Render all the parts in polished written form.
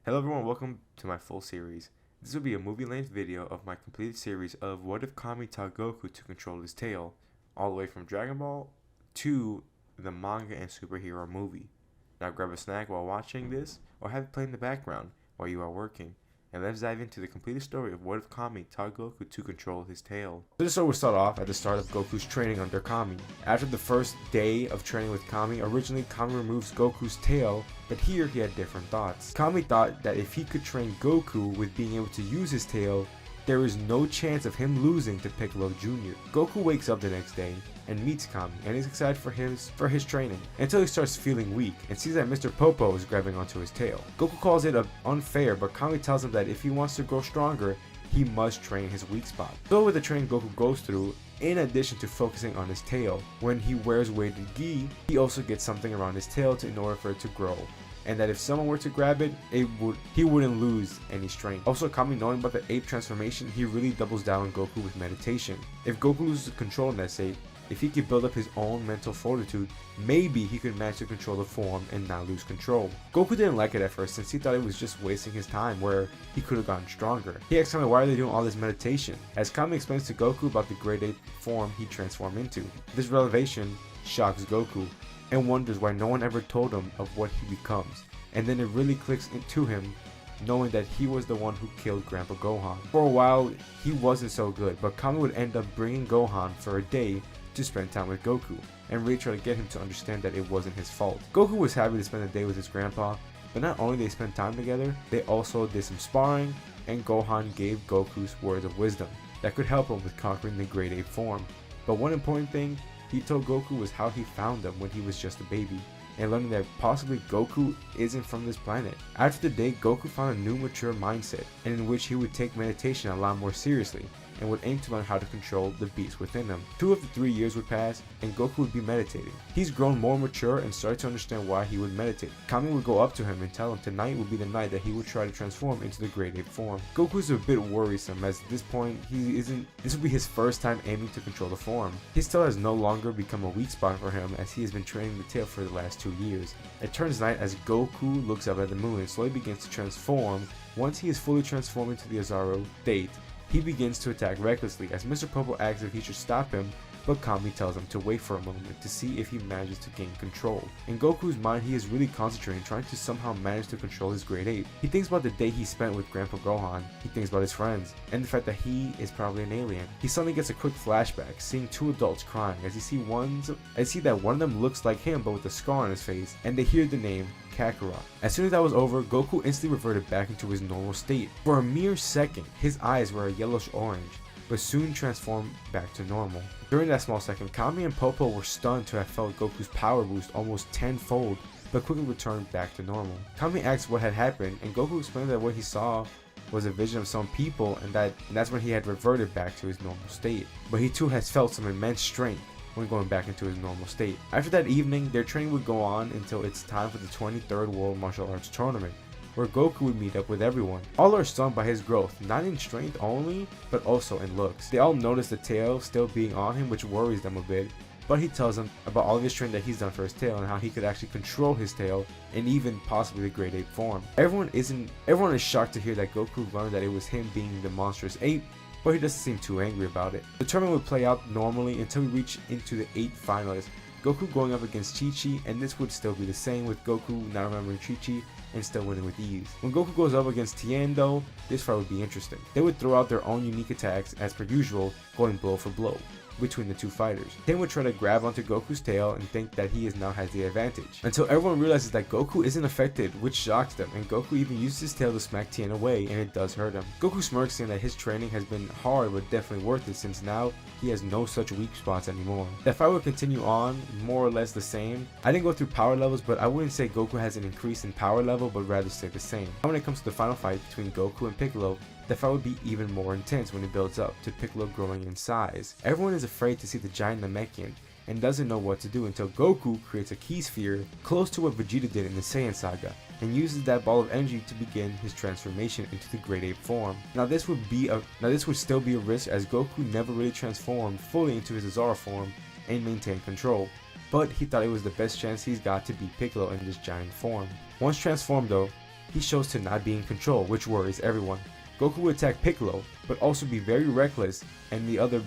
Hello everyone, welcome to my full series. This will be a movie-length video of my completed series of what if Kami taught Goku to control his tail, all the way from Dragon Ball to the manga and superhero movie. Now grab a snack while watching this, or have it play in the background while you are working, and let's dive into the completed story of what if Kami taught Goku to control his tail. So this story will start off at the start of Goku's training under Kami. After the first day of training with Kami, originally Kami removes Goku's tail, but here he had different thoughts. Kami thought that if he could train Goku with being able to use his tail, there is no chance of him losing to Piccolo Jr. Goku wakes up the next day and meets Kami and is excited for his training until he starts feeling weak and sees that Mr. Popo is grabbing onto his tail. Goku calls it unfair, but Kami tells him that if he wants to grow stronger, he must train his weak spot. So with the training Goku goes through, in addition to focusing on his tail, when he wears weighted gi, he also gets something around his tail in order for it to grow, and that if someone were to grab it, he wouldn't lose any strength. Also, Kami, knowing about the ape transformation, he really doubles down on Goku with meditation. If Goku loses control in that state, if he could build up his own mental fortitude, maybe he could manage to control the form and not lose control. Goku didn't like it at first, since he thought it was just wasting his time where he could have gotten stronger. He asked Kami why are they doing all this meditation, as Kami explains to Goku about the grade 8 form he transformed into. This revelation shocks Goku and wonders why no one ever told him of what he becomes, and then it really clicks into him knowing that he was the one who killed Grandpa Gohan. For a while he wasn't so good, but Kami would end up bringing Gohan for a day to spend time with Goku and really try to get him to understand that it wasn't his fault. Goku was happy to spend the day with his grandpa, but not only did they spend time together, they also did some sparring, and Gohan gave Goku's words of wisdom that could help him with conquering the grade 8 form. But one important thing he told Goku was how he found him when he was just a baby, and learning that possibly Goku isn't from this planet. After the day, Goku found a new mature mindset, and in which he would take meditation a lot more seriously, and would aim to learn how to control the beast within him. 2 of the 3 years would pass, and Goku would be meditating. He's grown more mature and started to understand why he would meditate. Kami would go up to him and tell him tonight would be the night that he would try to transform into the grade 8 form. Goku's a bit worrisome, as at this point this would be his first time aiming to control the form. His tail has no longer become a weak spot for him, as he has been training the tail for the last 2 years. It turns night as Goku looks up at the moon and slowly begins to transform. Once he is fully transformed into the Azaro state, he begins to attack recklessly, as Mr. Popo asks if he should stop him, but Kami tells him to wait for a moment to see if he manages to gain control. In Goku's mind, he is really concentrating, trying to somehow manage to control his grade 8. He thinks about the day he spent with Grandpa Gohan, he thinks about his friends, and the fact that he is probably an alien. He suddenly gets a quick flashback, seeing 2 adults crying, as he see that one of them looks like him but with a scar on his face, and they hear the name Kakarot. As soon as that was over, Goku instantly reverted back into his normal state. For a mere second, his eyes were a yellowish orange, but soon transformed back to normal. During that small second, Kami and Popo were stunned to have felt Goku's power boost almost tenfold, but quickly returned back to normal. Kami asked what had happened, and Goku explained that what he saw was a vision of some people, and that's when he had reverted back to his normal state. But he too has felt some immense strength when going back into his normal state. After that evening, their training would go on until it's time for the 23rd World Martial Arts Tournament, where Goku would meet up with everyone. All are stunned by his growth, not in strength only, but also in looks. They all notice the tail still being on him, which worries them a bit, but he tells them about all of his training that he's done for his tail and how he could actually control his tail and even possibly the grade 8 form. Everyone is shocked to hear that Goku learned that it was him being the monstrous ape, but he doesn't seem too angry about it. The tournament would play out normally until we reach into the 8 finalists, Goku going up against Chi-Chi, and this would still be the same with Goku not remembering Chi-Chi and still winning with ease. When Goku goes up against Tien though, this fight would be interesting. They would throw out their own unique attacks as per usual, going blow for blow between the 2 fighters. Tien would try to grab onto Goku's tail and think that he now has the advantage, until everyone realizes that Goku isn't affected, which shocks them, and Goku even uses his tail to smack Tien away, and it does hurt him. Goku smirks, saying that his training has been hard but definitely worth it, since now he has no such weak spots anymore. The fight would continue on, more or less the same. I didn't go through power levels, but I wouldn't say Goku has an increase in power level, but rather stay the same. When it comes to the final fight between Goku and Piccolo, the fight would be even more intense when it builds up to Piccolo growing in size. Everyone is afraid to see the giant Namekian and doesn't know what to do until Goku creates a key sphere close to what Vegeta did in the Saiyan Saga and uses that ball of energy to begin his transformation into the grade 8 form. Now this would still be a risk, as Goku never really transformed fully into his Azara form and maintained control, but he thought it was the best chance he's got to beat Piccolo in this giant form. Once transformed though, he shows to not be in control, which worries everyone. Goku would attack Piccolo, but also be very reckless, and the other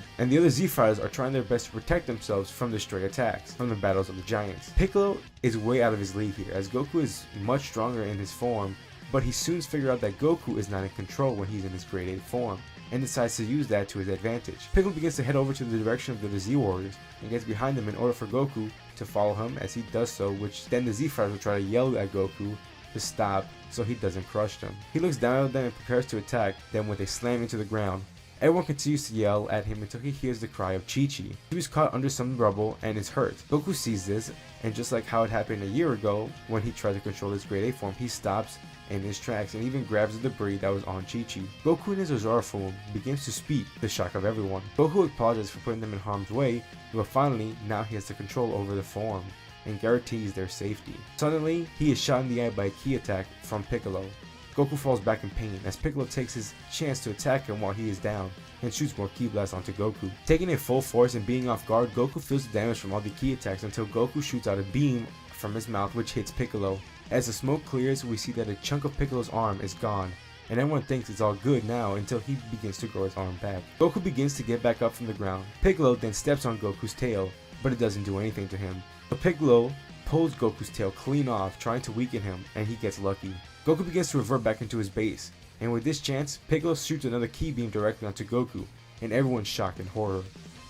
Z fighters are trying their best to protect themselves from the stray attacks from the battles of the giants. Piccolo is way out of his league here, as Goku is much stronger in his form, but he soon figures out that Goku is not in control when he's in his grade 8 form, and decides to use that to his advantage. Piccolo begins to head over to the direction of the Z Warriors, and gets behind them in order for Goku to follow him. As he does so, which then the Z fighters will try to yell at Goku to stop so he doesn't crush them. He looks down at them and prepares to attack them with a slam into the ground. Everyone continues to yell at him until he hears the cry of Chi-Chi. He was caught under some rubble and is hurt. Goku sees this, and just like how it happened a year ago when he tried to control his grade 8 form, he stops in his tracks and even grabs the debris that was on Chi-Chi. Goku in his Ozora form begins to speak, to the shock of everyone. Goku apologizes for putting them in harm's way, but finally now he has the control over the form and guarantees their safety. Suddenly, he is shot in the eye by a ki attack from Piccolo. Goku falls back in pain as Piccolo takes his chance to attack him while he is down and shoots more ki blasts onto Goku. Taking it full force and being off guard, Goku feels the damage from all the ki attacks until Goku shoots out a beam from his mouth which hits Piccolo. As the smoke clears, we see that a chunk of Piccolo's arm is gone, and everyone thinks it's all good now until he begins to grow his arm back. Goku begins to get back up from the ground. Piccolo then steps on Goku's tail, but it doesn't do anything to him. But Piccolo pulls Goku's tail clean off, trying to weaken him, and he gets lucky. Goku begins to revert back into his base, and with this chance, Piccolo shoots another ki beam directly onto Goku, and everyone's shocked in horror,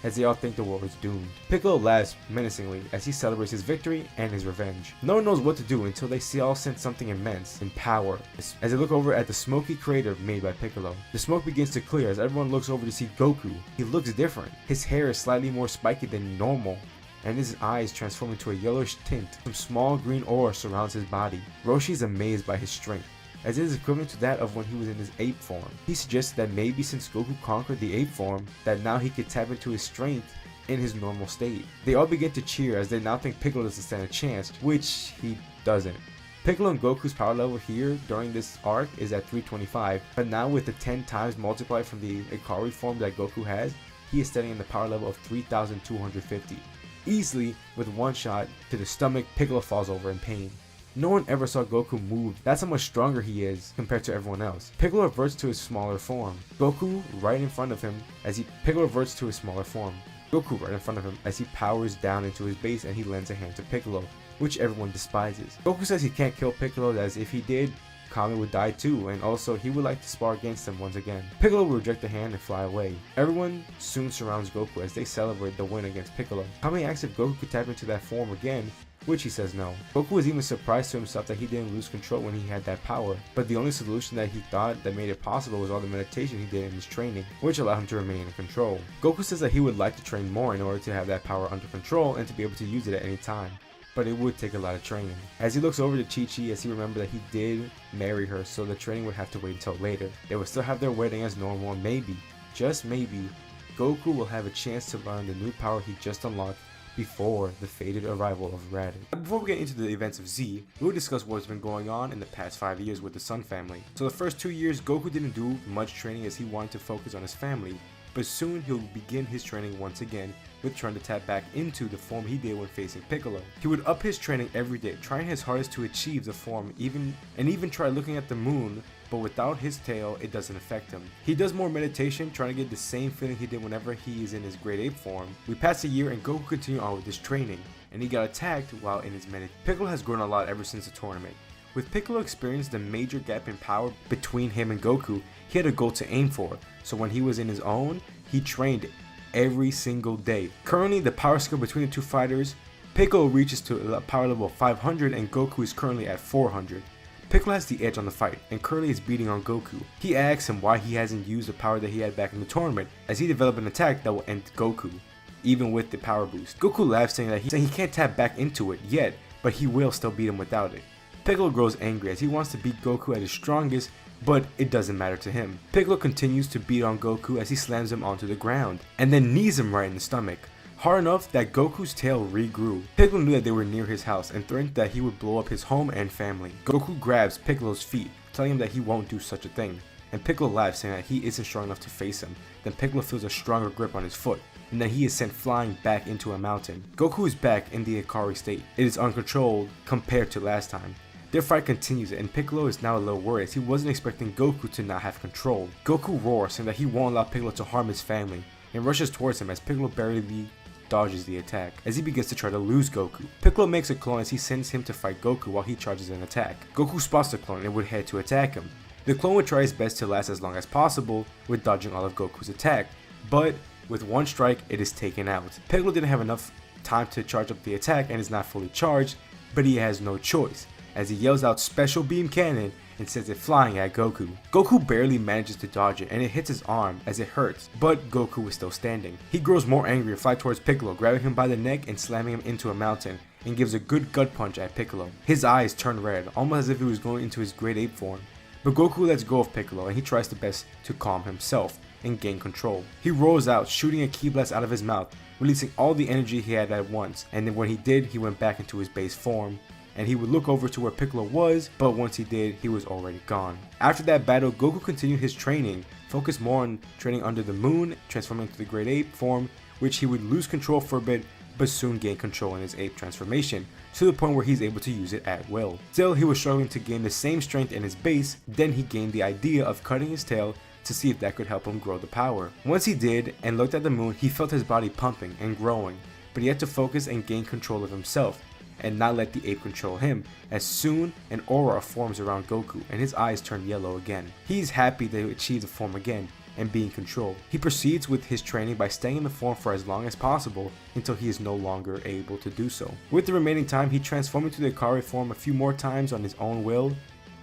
as they all think the world is doomed. Piccolo laughs menacingly as he celebrates his victory and his revenge. No one knows what to do until they see all sense something immense in power as they look over at the smoky crater made by Piccolo. The smoke begins to clear as everyone looks over to see Goku. He looks different. His hair is slightly more spiky than normal, and his eyes transform into a yellowish tint. Some small green aura surrounds his body. Roshi is amazed by his strength, as it is equivalent to that of when he was in his ape form. He suggests that maybe since Goku conquered the ape form, that now he could tap into his strength in his normal state. They all begin to cheer as they now think Piccolo doesn't stand a chance, which he doesn't. Piccolo and Goku's power level here during this arc is at 325, but now with the 10 times multiplied from the Ikari form that Goku has, he is standing in the power level of 3250. Easily, with one shot to the stomach, Piccolo falls over in pain. No one ever saw Goku move. That's how much stronger he is compared to everyone else. Piccolo reverts to his smaller form. Goku right in front of him as Piccolo reverts to his smaller form. Goku right in front of him as he powers down into his base and he lends a hand to Piccolo, which everyone despises. Goku says he can't kill Piccolo, as if he did, Kami would die too, and also he would like to spar against him once again. Piccolo will reject the hand and fly away. Everyone soon surrounds Goku as they celebrate the win against Piccolo. Kami asks if Goku could tap into that form again, which he says no. Goku was even surprised to himself that he didn't lose control when he had that power, but the only solution that he thought that made it possible was all the meditation he did in his training, which allowed him to remain in control. Goku says that he would like to train more in order to have that power under control and to be able to use it at any time, but it would take a lot of training. As he looks over to Chi-Chi, as he remembers that he did marry her, so the training would have to wait until later. They would still have their wedding as normal, and maybe, just maybe, Goku will have a chance to learn the new power he just unlocked before the fated arrival of Raditz. Before we get into the events of Z, we will discuss what's been going on in the past 5 years with the Sun family. So the first 2 years, Goku didn't do much training as he wanted to focus on his family, but soon he'll begin his training once again with trying to tap back into the form he did when facing Piccolo. He would up his training every day, trying his hardest to achieve the form, even try looking at the moon, but without his tail, it doesn't affect him. He does more meditation, trying to get the same feeling he did whenever he is in his grade 8 form. We pass a year and Goku continued on with his training, and he got attacked while in his meditation. Piccolo has grown a lot ever since the tournament. With Piccolo experiencing the major gap in power between him and Goku, he had a goal to aim for, so when he was in his own, he trained every single day. Currently, the power skill between the two fighters, Piccolo reaches to a power level of 500 and Goku is currently at 400. Piccolo has the edge on the fight and currently is beating on Goku. He asks him why he hasn't used the power that he had back in the tournament, as he developed an attack that will end Goku, even with the power boost. Goku laughs, saying that he can't tap back into it yet, but he will still beat him without it. Piccolo grows angry as he wants to beat Goku at his strongest, but it doesn't matter to him. Piccolo continues to beat on Goku as he slams him onto the ground, and then knees him right in the stomach, hard enough that Goku's tail regrew. Piccolo knew that they were near his house and threatened that he would blow up his home and family. Goku grabs Piccolo's feet, telling him that he won't do such a thing, and Piccolo laughs, saying that he isn't strong enough to face him. Then Piccolo feels a stronger grip on his foot, and then he is sent flying back into a mountain. Goku is back in the Ikari state. It is uncontrolled compared to last time. Their fight continues and Piccolo is now a little worried as he wasn't expecting Goku to not have control. Goku roars saying that he won't allow Piccolo to harm his family and rushes towards him as Piccolo barely dodges the attack as he begins to try to lose Goku. Piccolo makes a clone as he sends him to fight Goku while he charges an attack. Goku spots the clone and would head to attack him. The clone would try his best to last as long as possible with dodging all of Goku's attack, but with one strike it is taken out. Piccolo didn't have enough time to charge up the attack and is not fully charged, but he has no choice as he yells out special beam cannon and sends it flying at Goku. Goku barely manages to dodge it and it hits his arm as it hurts, but Goku is still standing. He grows more angry and flies towards Piccolo, grabbing him by the neck and slamming him into a mountain, and gives a good gut punch at Piccolo. His eyes turn red, almost as if he was going into his great ape form. But Goku lets go of Piccolo and he tries the best to calm himself and gain control. He rolls out, shooting a ki blast out of his mouth, releasing all the energy he had at once, and then when he did, he went back into his base form, and he would look over to where Piccolo was, but once he did, he was already gone. After that battle, Goku continued his training, focused more on training under the moon, transforming into the great ape form, which he would lose control for a bit, but soon gain control in his ape transformation, to the point where he's able to use it at will. Still, he was struggling to gain the same strength in his base, then he gained the idea of cutting his tail to see if that could help him grow the power. Once he did, and looked at the moon, he felt his body pumping and growing, but he had to focus and gain control of himself, and not let the ape control him, as soon an aura forms around Goku and his eyes turn yellow again. He's happy to achieve the form again and be in control. He proceeds with his training by staying in the form for as long as possible until he is no longer able to do so. With the remaining time, he transformed into the Ikari form a few more times on his own will.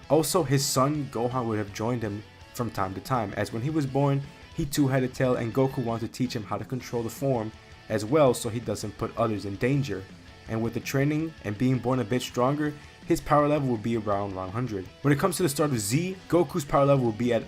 Also, his son Gohan would have joined him from time to time, as when he was born, he too had a tail and Goku wanted to teach him how to control the form as well so he doesn't put others in danger. And with the training and being born a bit stronger, his power level will be around 100. When it comes to the start of Z, Goku's power level will be at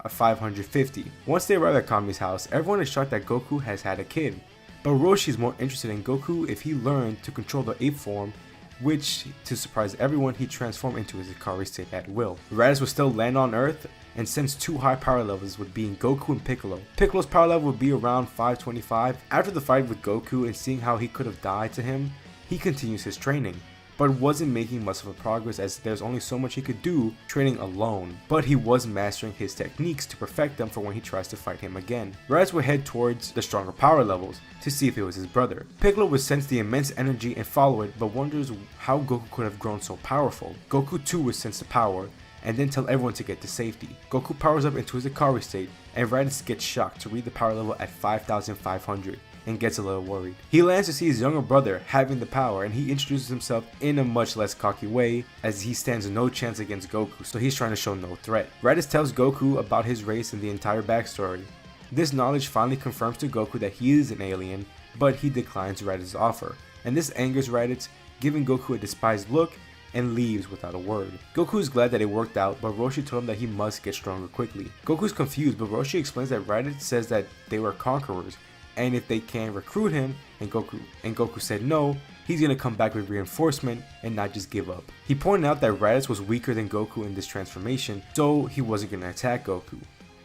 550. Once they arrive at Kami's house, everyone is shocked that Goku has had a kid. But Roshi is more interested in Goku if he learned to control the ape form, which, to surprise everyone, he transformed into his Ikari state at will. Raditz would still land on Earth and sends two high power levels with being Goku and Piccolo. Piccolo's power level would be around 525. After the fight with Goku and seeing how he could have died to him, he continues his training, but wasn't making much of a progress as there's only so much he could do training alone, but he was mastering his techniques to perfect them for when he tries to fight him again. Raditz would head towards the stronger power levels to see if it was his brother. Piccolo would sense the immense energy and follow it, but wonders how Goku could have grown so powerful. Goku too would sense the power and then tell everyone to get to safety. Goku powers up into his Ikari state and Raditz gets shocked to read the power level at 5,500. And gets a little worried. He lands to see his younger brother having the power and he introduces himself in a much less cocky way as he stands no chance against Goku, so he's trying to show no threat. Raditz tells Goku about his race and the entire backstory. This knowledge finally confirms to Goku that he is an alien, but he declines Raditz's offer, and this angers Raditz, giving Goku a despised look and leaves without a word. Goku is glad that it worked out, but Roshi told him that he must get stronger quickly. Goku's confused, but Roshi explains that Raditz says that they were conquerors, and if they can recruit him, and Goku said no, he's gonna come back with reinforcement and not just give up. He pointed out that Raditz was weaker than Goku in this transformation, so he wasn't gonna attack Goku.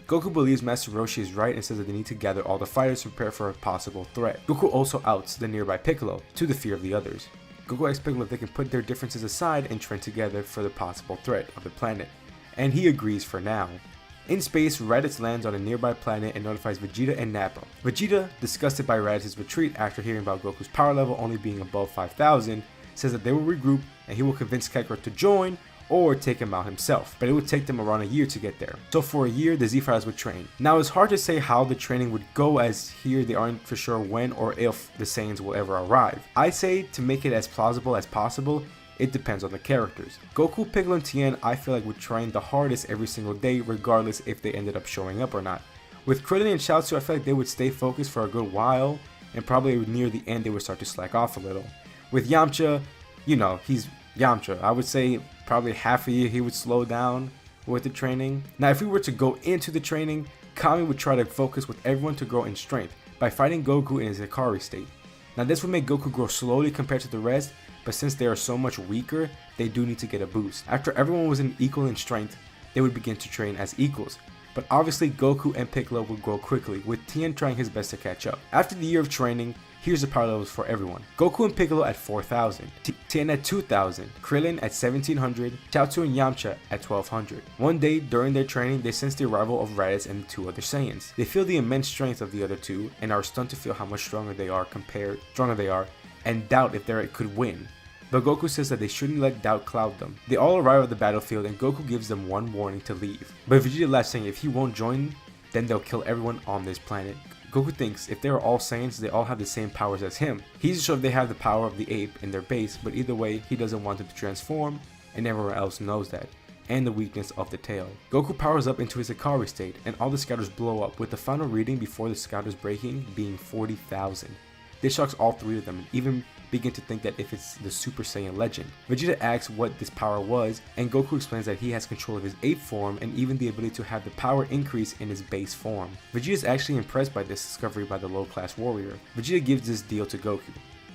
Goku believes Master Roshi is right and says that they need to gather all the fighters to prepare for a possible threat. Goku also outs the nearby Piccolo, to the fear of the others. Goku asks Piccolo if they can put their differences aside and train together for the possible threat of the planet, and he agrees for now. In space, Raditz lands on a nearby planet and notifies Vegeta and Nappa. Vegeta, disgusted by Raditz's retreat after hearing about Goku's power level only being above 5,000, says that they will regroup and he will convince Kakarot to join or take him out himself, but it would take them around a year to get there. So for a year, the Z-Fighters would train. Now it's hard to say how the training would go as here they aren't for sure when or if the Saiyans will ever arrive. I say to make it as plausible as possible, it depends on the characters. Goku, Piccolo, and Tien I feel like would train the hardest every single day regardless if they ended up showing up or not. With Krillin and Chaozu I feel like they would stay focused for a good while and probably near the end they would start to slack off a little. With Yamcha, you know, he's Yamcha. I would say probably half a year he would slow down with the training. Now if we were to go into the training, Kami would try to focus with everyone to grow in strength by fighting Goku in his Ikari state. Now this would make Goku grow slowly compared to the rest, but since they are so much weaker, they do need to get a boost. After everyone was equal in strength, they would begin to train as equals. but obviously Goku and Piccolo would grow quickly, with Tien trying his best to catch up. After the year of training, here's the power levels for everyone. Goku and Piccolo at 4,000, Tien at 2,000, Krillin at 1,700, Chaozu and Yamcha at 1,200. One day during their training, they sense the arrival of Raditz and the two other Saiyans. They feel the immense strength of the other two and are stunned to feel how much stronger they are, and doubt if they could win. But Goku says that they shouldn't let doubt cloud them. They all arrive at the battlefield and Goku gives them one warning to leave. But Vegeta laughs, saying if he won't join, then they'll kill everyone on this planet. Goku thinks if they are all Saiyans, they all have the same powers as him. He's sure they have the power of the ape in their base, but either way, he doesn't want them to transform, and everyone else knows that, and the weakness of the tail. Goku powers up into his Ikari state, and all the scouters blow up, with the final reading before the scouters breaking being 40,000. This shocks all three of them, and even begin to think that if it's the Super Saiyan legend. Vegeta asks what this power was, and Goku explains that he has control of his ape form and even the ability to have the power increase in his base form. Vegeta is actually impressed by this discovery by the low-class warrior. Vegeta gives this deal to Goku.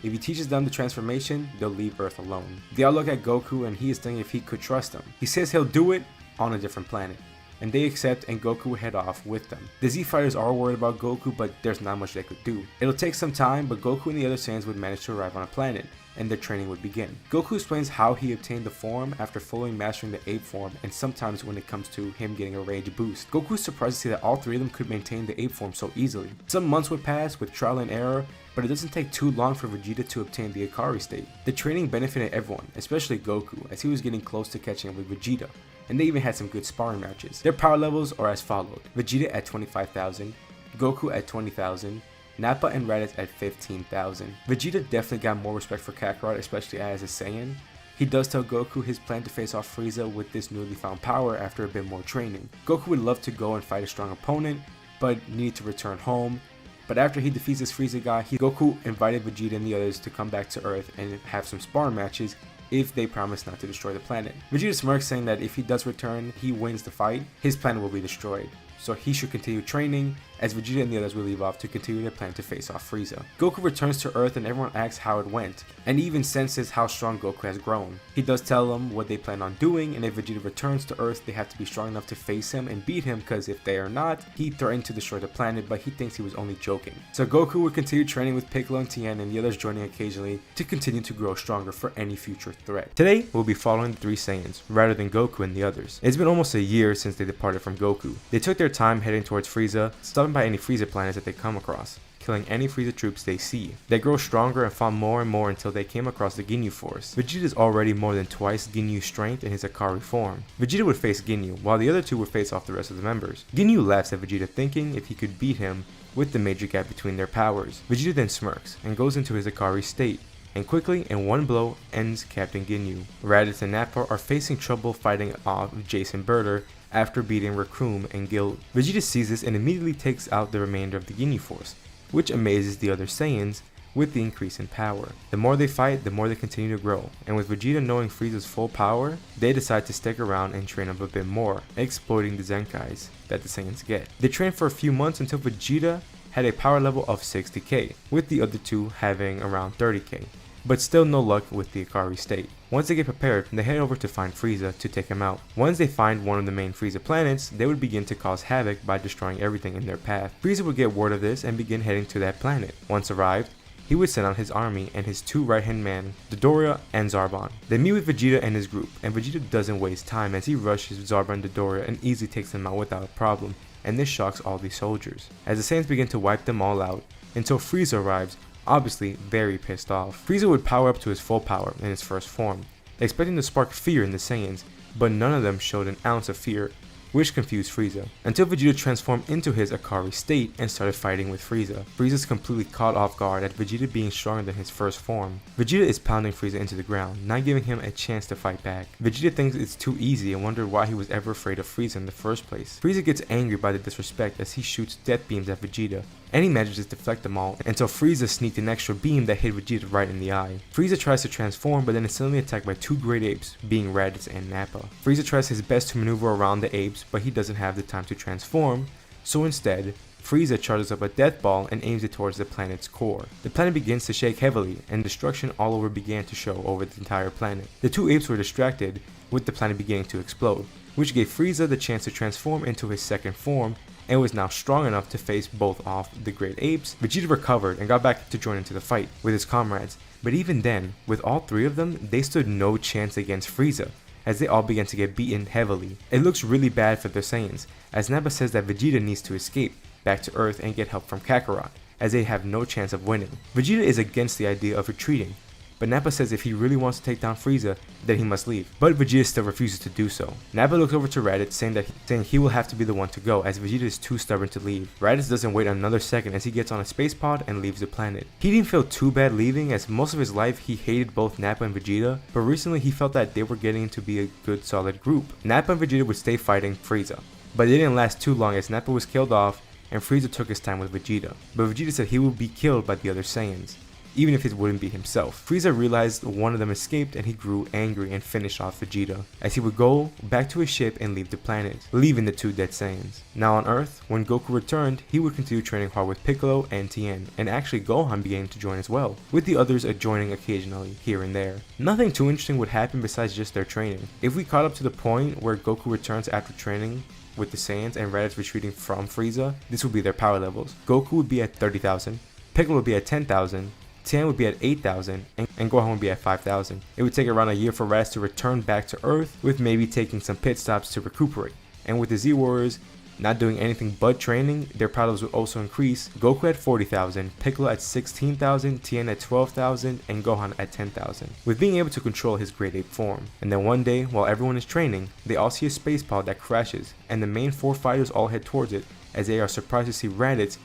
If he teaches them the transformation, they'll leave Earth alone. They all look at Goku and he is thinking if he could trust them. He says he'll do it on a different planet, and they accept and Goku will head off with them. The Z fighters are worried about Goku, but there's not much they could do. It'll take some time, but Goku and the other Saiyans would manage to arrive on a planet, and their training would begin. Goku explains how he obtained the form after fully mastering the ape form, and sometimes when it comes to him getting a range boost. Goku is surprised to see that all three of them could maintain the ape form so easily. Some months would pass with trial and error, but it doesn't take too long for Vegeta to obtain the Ikari state. The training benefited everyone, especially Goku, as he was getting close to catching up with Vegeta, and they even had some good sparring matches. Their power levels are as followed: Vegeta at 25,000, Goku at 20,000, Nappa and Raditz at 15,000. Vegeta definitely got more respect for Kakarot, especially as a Saiyan. He does tell Goku his plan to face off Frieza with this newly found power after a bit more training. Goku would love to go and fight a strong opponent, but needed to return home. But after he defeats this Frieza guy, Goku invited Vegeta and the others to come back to Earth and have some sparring matches if they promise not to destroy the planet. Vegeta smirks, saying that if he does return, he wins the fight, his planet will be destroyed. So he should continue training, as Vegeta and the others will leave off to continue their plan to face off Frieza. Goku returns to Earth and everyone asks how it went, and he even senses how strong Goku has grown. He does tell them what they plan on doing, and if Vegeta returns to Earth, they have to be strong enough to face him and beat him, because if they are not, he threatened to destroy the planet, but he thinks he was only joking. So Goku would continue training with Piccolo and Tien and the others joining occasionally to continue to grow stronger for any future threat. Today, we'll be following the three Saiyans, rather than Goku and the others. It's been almost a year since they departed from Goku. They took their time heading towards Frieza, stopping by any Frieza planets that they come across, killing any Frieza troops they see. They grow stronger and fought more and more until they came across the Ginyu Force. Vegeta is already more than twice Ginyu's strength in his Ikari form. Vegeta would face Ginyu, while the other two would face off the rest of the members. Ginyu laughs at Vegeta, thinking if he could beat him with the major gap between their powers. Vegeta then smirks and goes into his Ikari state, and quickly in one blow ends Captain Ginyu. Raditz and Nappa are facing trouble fighting off Jason Birder after beating Recoome and Guild. Vegeta sees this and immediately takes out the remainder of the Ginyu Force, which amazes the other Saiyans with the increase in power. The more they fight, the more they continue to grow, and with Vegeta knowing Frieza's full power, they decide to stick around and train up a bit more, exploiting the Zenkais that the Saiyans get. They train for a few months until Vegeta had a power level of 60k, with the other two having around 30k. But still no luck with the Ikari state. Once they get prepared, they head over to find Frieza to take him out. Once they find one of the main Frieza planets, they would begin to cause havoc by destroying everything in their path. Frieza would get word of this and begin heading to that planet. Once arrived, he would send out his army and his two right-hand men, Dodoria and Zarbon. They meet with Vegeta and his group, and Vegeta doesn't waste time as he rushes Zarbon and Dodoria and easily takes them out without a problem, and this shocks all these soldiers. As the Saiyans begin to wipe them all out, until Frieza arrives, obviously very pissed off. Frieza would power up to his full power in his first form, expecting to spark fear in the Saiyans, but none of them showed an ounce of fear, which confused Frieza, until Vegeta transformed into his Ikari state and started fighting with Frieza. Frieza's completely caught off guard at Vegeta being stronger than his first form. Vegeta is pounding Frieza into the ground, not giving him a chance to fight back. Vegeta thinks it's too easy and wonders why he was ever afraid of Frieza in the first place. Frieza gets angry by the disrespect as he shoots death beams at Vegeta, and he manages to deflect them all until Frieza sneaked an extra beam that hit Vegeta right in the eye. Frieza tries to transform, but then is suddenly attacked by two great apes, being Raditz and Nappa. Frieza tries his best to maneuver around the apes, but he doesn't have the time to transform, so instead, Frieza charges up a death ball and aims it towards the planet's core. The planet begins to shake heavily, and destruction all over began to show over the entire planet. The two apes were distracted, with the planet beginning to explode, which gave Frieza the chance to transform into his second form and was now strong enough to face both off the Great Apes. Vegeta recovered and got back to join into the fight with his comrades, but even then, with all three of them, they stood no chance against Frieza, as they all began to get beaten heavily. It looks really bad for the Saiyans, as Nappa says that Vegeta needs to escape back to Earth and get help from Kakarot, as they have no chance of winning. Vegeta is against the idea of retreating, but Nappa says if he really wants to take down Frieza, then he must leave. But Vegeta still refuses to do so. Nappa looks over to Raditz saying he will have to be the one to go, as Vegeta is too stubborn to leave. Raditz doesn't wait another second as he gets on a space pod and leaves the planet. He didn't feel too bad leaving, as most of his life he hated both Nappa and Vegeta, but recently he felt that they were getting to be a good solid group. Nappa and Vegeta would stay fighting Frieza, but it didn't last too long as Nappa was killed off and Frieza took his time with Vegeta. But Vegeta said he would be killed by the other Saiyans, even if it wouldn't be himself. Frieza realized one of them escaped and he grew angry and finished off Vegeta, as he would go back to his ship and leave the planet, leaving the two dead Saiyans. Now on Earth, when Goku returned, he would continue training hard with Piccolo and Tien, and actually Gohan began to join as well, with the others joining occasionally here and there. Nothing too interesting would happen besides just their training. If we caught up to the point where Goku returns after training with the Saiyans and Raditz retreating from Frieza, this would be their power levels. Goku would be at 30,000, Piccolo would be at 10,000, Tien would be at 8,000, and Gohan would be at 5,000. It would take around a year for Raditz to return back to Earth, with maybe taking some pit stops to recuperate. And with the Z Warriors not doing anything but training, their power levels would also increase. Goku at 40,000, Piccolo at 16,000, Tien at 12,000, and Gohan at 10,000, with being able to control his Great Ape form. And then one day, while everyone is training, they all see a space pod that crashes, and the main four fighters all head towards it, as they are surprised to see Raditz,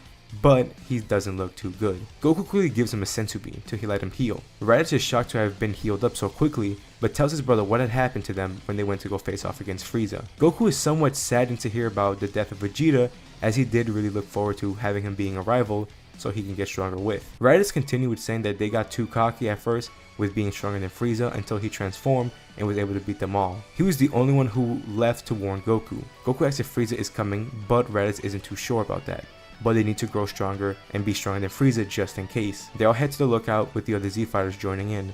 but he doesn't look too good. Goku quickly gives him a senzu bean to let him heal. Raditz is shocked to have been healed up so quickly, but tells his brother what had happened to them when they went to go face off against Frieza. Goku is somewhat saddened to hear about the death of Vegeta, as he did really look forward to having him being a rival so he can get stronger with. Raditz continued with saying that they got too cocky at first with being stronger than Frieza until he transformed and was able to beat them all. He was the only one who left to warn Goku. Goku asks if Frieza is coming, but Raditz isn't too sure about that, but they need to grow stronger and be stronger than Frieza just in case. They all head to the lookout with the other Z fighters joining in.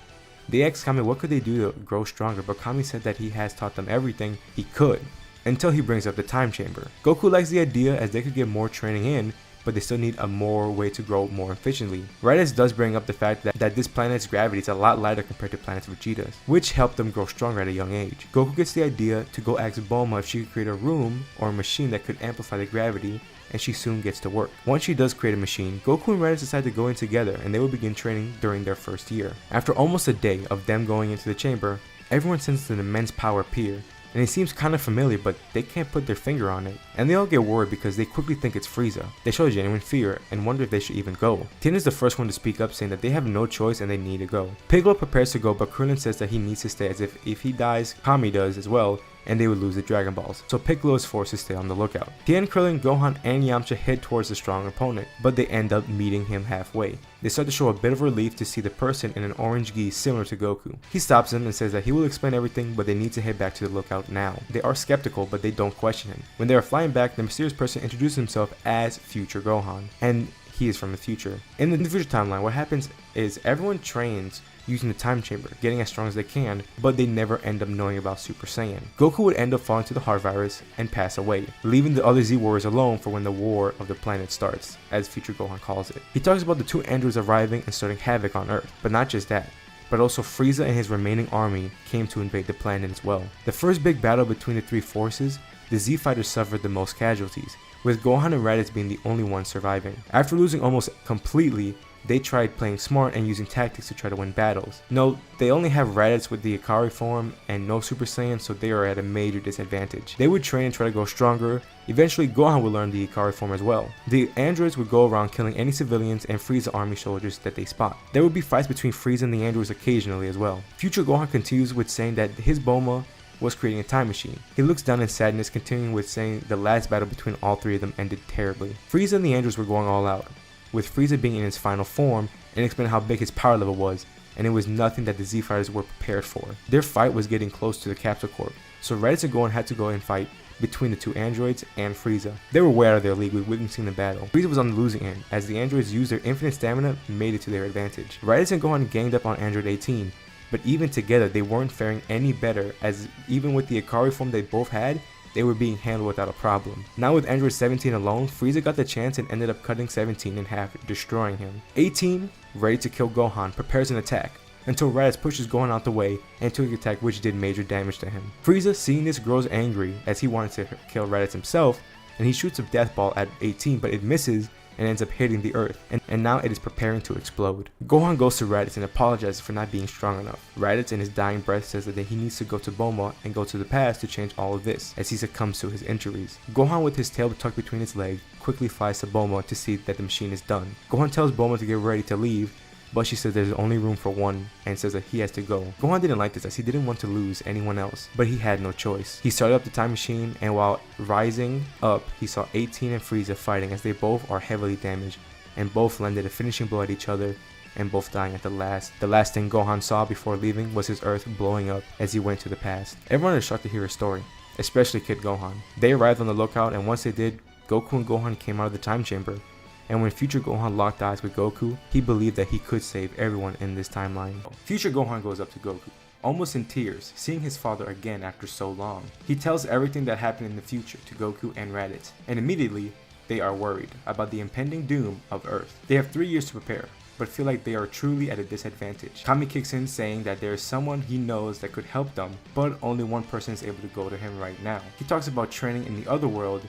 They asked Kami what could they do to grow stronger, but Kami said that he has taught them everything he could, until he brings up the time chamber. Goku likes the idea as they could get more training in, but they still need a more way to grow more efficiently. Raditz does bring up the fact that this planet's gravity is a lot lighter compared to planets Vegeta's, which helped them grow stronger at a young age. Goku gets the idea to go ask Bulma if she could create a room or a machine that could amplify the gravity, and she soon gets to work. Once she does create a machine, Goku and Raditz decide to go in together, and they will begin training during their first year. After almost a day of them going into the chamber, everyone senses an immense power appear, and it seems kind of familiar, but they can't put their finger on it. And they all get worried because they quickly think it's Frieza. They show genuine fear and wonder if they should even go. Tien is the first one to speak up, saying that they have no choice and they need to go. Piccolo prepares to go, but Krillin says that he needs to stay, as if he dies, Kami does as well, and they would lose the Dragon Balls. So Piccolo is forced to stay on the lookout. Tien, Krillin, Gohan, and Yamcha head towards the strong opponent, but they end up meeting him halfway. They start to show a bit of relief to see the person in an orange gi similar to Goku. He stops them and says that he will explain everything, but they need to head back to the lookout now. They are skeptical, but they don't question him. When they are flying back, the mysterious person introduces himself as Future Gohan, and he is from the future. In the future timeline, what happens is everyone trains using the time chamber, getting as strong as they can, but they never end up knowing about Super Saiyan. Goku would end up falling to the heart virus and pass away, leaving the other Z Warriors alone for when the war of the planet starts, as Future Gohan calls it. He talks about the two androids arriving and starting havoc on Earth, but not just that, but also Frieza and his remaining army came to invade the planet as well. The first big battle between the three forces, the Z fighters suffered the most casualties, with Gohan and Raditz being the only ones surviving. After losing almost completely, they tried playing smart and using tactics to try to win battles. Note, they only have Raditz with the Ikari form and no Super Saiyan, so they are at a major disadvantage. They would train and try to grow stronger. Eventually, Gohan would learn the Ikari form as well. The androids would go around killing any civilians and Frieza army soldiers that they spot. There would be fights between Frieza and the androids occasionally as well. Future Gohan continues with saying that his Bulma was creating a time machine. He looks down in sadness, continuing with saying the last battle between all three of them ended terribly. Frieza and the androids were going all out, with Frieza being in his final form, and explaining how big his power level was, and it was nothing that the Z fighters were prepared for. Their fight was getting close to the Capsule Corp, so Raditz and Gohan had to go and fight between the two androids and Frieza. They were way out of their league with witnessing the battle. Frieza was on the losing end, as the androids used their infinite stamina and made it to their advantage. Raditz and Gohan ganged up on Android 18, But even together, they weren't faring any better, as even with the Ikari form they both had, they were being handled without a problem. Now with Android 17 alone, Frieza got the chance and ended up cutting 17 in half, destroying him. 18, ready to kill Gohan, prepares an attack, until Raditz pushes Gohan out the way and took the attack, which did major damage to him. Frieza, seeing this, grows angry as he wanted to kill Raditz himself, and he shoots a death ball at 18, but it misses and ends up hitting the earth, and now it is preparing to explode. Gohan goes to Raditz and apologizes for not being strong enough. Raditz in his dying breath says that he needs to go to Bulma and go to the past to change all of this, as he succumbs to his injuries. Gohan, with his tail tucked between his legs, quickly flies to Bulma to see that the machine is done. Gohan tells Bulma to get ready to leave, but she says there's only room for one and says that he has to go. Gohan didn't like this as he didn't want to lose anyone else, but he had no choice. He started up the time machine, and while rising up, he saw 18 and Frieza fighting as they both are heavily damaged and both landed a finishing blow at each other and both dying at the last. The last thing Gohan saw before leaving was his Earth blowing up as he went to the past. Everyone is shocked to hear his story, especially Kid Gohan. They arrived on the lookout, and once they did, Goku and Gohan came out of the time chamber. And when Future Gohan locked eyes with Goku, he believed that he could save everyone in this timeline. Future Gohan goes up to Goku, almost in tears, seeing his father again after so long. He tells everything that happened in the future to Goku and Raditz, and immediately, they are worried about the impending doom of Earth. They have 3 years to prepare, but feel like they are truly at a disadvantage. Kami kicks in, saying that there is someone he knows that could help them, but only one person is able to go to him right now. He talks about training in the other world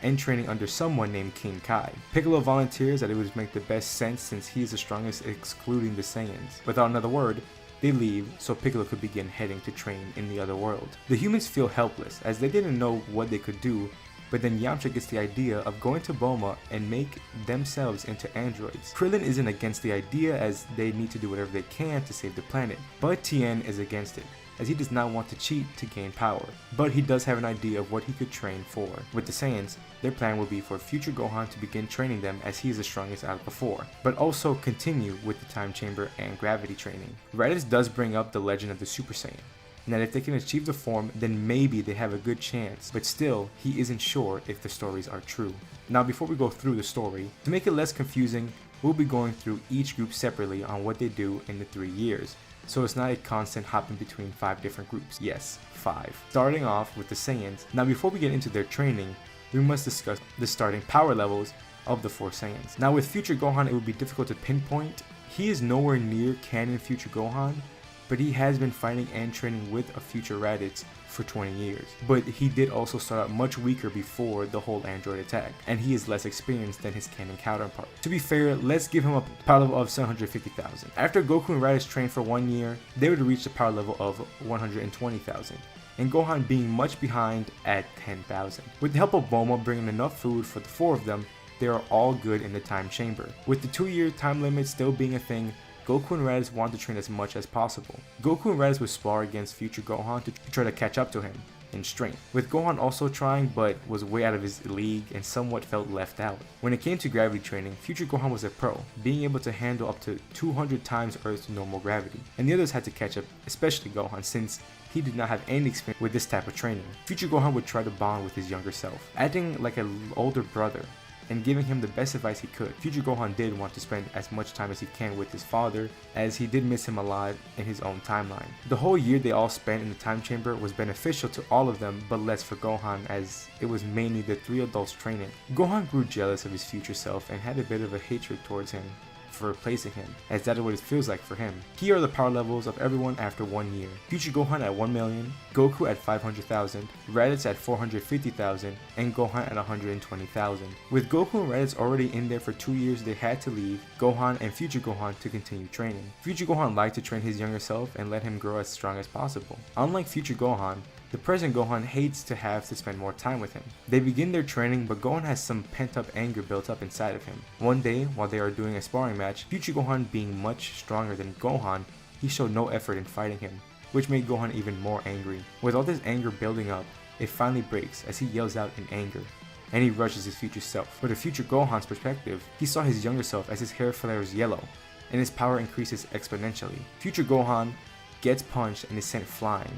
and training under someone named King Kai. Piccolo volunteers that it would make the best sense since he is the strongest, excluding the Saiyans. Without another word, they leave so Piccolo could begin heading to train in the other world. The humans feel helpless as they didn't know what they could do, but then Yamcha gets the idea of going to Bulma and make themselves into androids. Krillin isn't against the idea as they need to do whatever they can to save the planet, but Tien is against it, as he does not want to cheat to gain power. But he does have an idea of what he could train for. With the Saiyans, their plan will be for future Gohan to begin training them as he is the strongest out of the four, but also continue with the time chamber and gravity training. Raditz does bring up the legend of the Super Saiyan, and that if they can achieve the form, then maybe they have a good chance, but still, he isn't sure if the stories are true. Now before we go through the story, to make it less confusing, we'll be going through each group separately on what they do in the 3 years. So it's not a constant hopping between 5 different groups. Yes, 5. Starting off with the Saiyans. Now before we get into their training, we must discuss the starting power levels of the 4 Saiyans. Now with Future Gohan, it would be difficult to pinpoint. He is nowhere near canon Future Gohan, but he has been fighting and training with a Future Raditz for 20 years. But he did also start out much weaker before the whole android attack, and he is less experienced than his canon counterpart. To be fair, let's give him a power level of 750,000. After Goku and Raditz trained for 1 year, they would reach the power level of 120,000. And Gohan being much behind at 10,000. With the help of Bulma bringing enough food for the 4 of them, they are all good in the time chamber. With the 2-year time limit still being a thing, Goku and Raditz want to train as much as possible. Goku and Raditz would spar against Future Gohan to try to catch up to him in strength, with Gohan also trying but was way out of his league and somewhat felt left out. When it came to gravity training, Future Gohan was a pro, being able to handle up to 200 times Earth's normal gravity, and the others had to catch up, especially Gohan, since he did not have any experience with this type of training. Future Gohan would try to bond with his younger self, acting like an older brother and giving him the best advice he could. Future Gohan did want to spend as much time as he can with his father, as he did miss him alive in his own timeline. The whole year they all spent in the time chamber was beneficial to all of them, but less for Gohan, as it was mainly the 3 adults training. Gohan grew jealous of his future self and had a bit of a hatred towards him for replacing him, as that is what it feels like for him. Here are the power levels of everyone after 1 year. Future Gohan at 1 million, Goku at 500,000, Raditz at 450,000, and Gohan at 120,000. With Goku and Raditz already in there for 2 years, they had to leave Gohan and Future Gohan to continue training. Future Gohan liked to train his younger self and let him grow as strong as possible. Unlike Future Gohan, the present Gohan hates to have to spend more time with him. They begin their training, but Gohan has some pent-up anger built up inside of him. One day, while they are doing a sparring match, Future Gohan being much stronger than Gohan, he showed no effort in fighting him, which made Gohan even more angry. With all this anger building up, it finally breaks as he yells out in anger, and he rushes his future self. But in Future Gohan's perspective, he saw his younger self as his hair flares yellow, and his power increases exponentially. Future Gohan gets punched and is sent flying,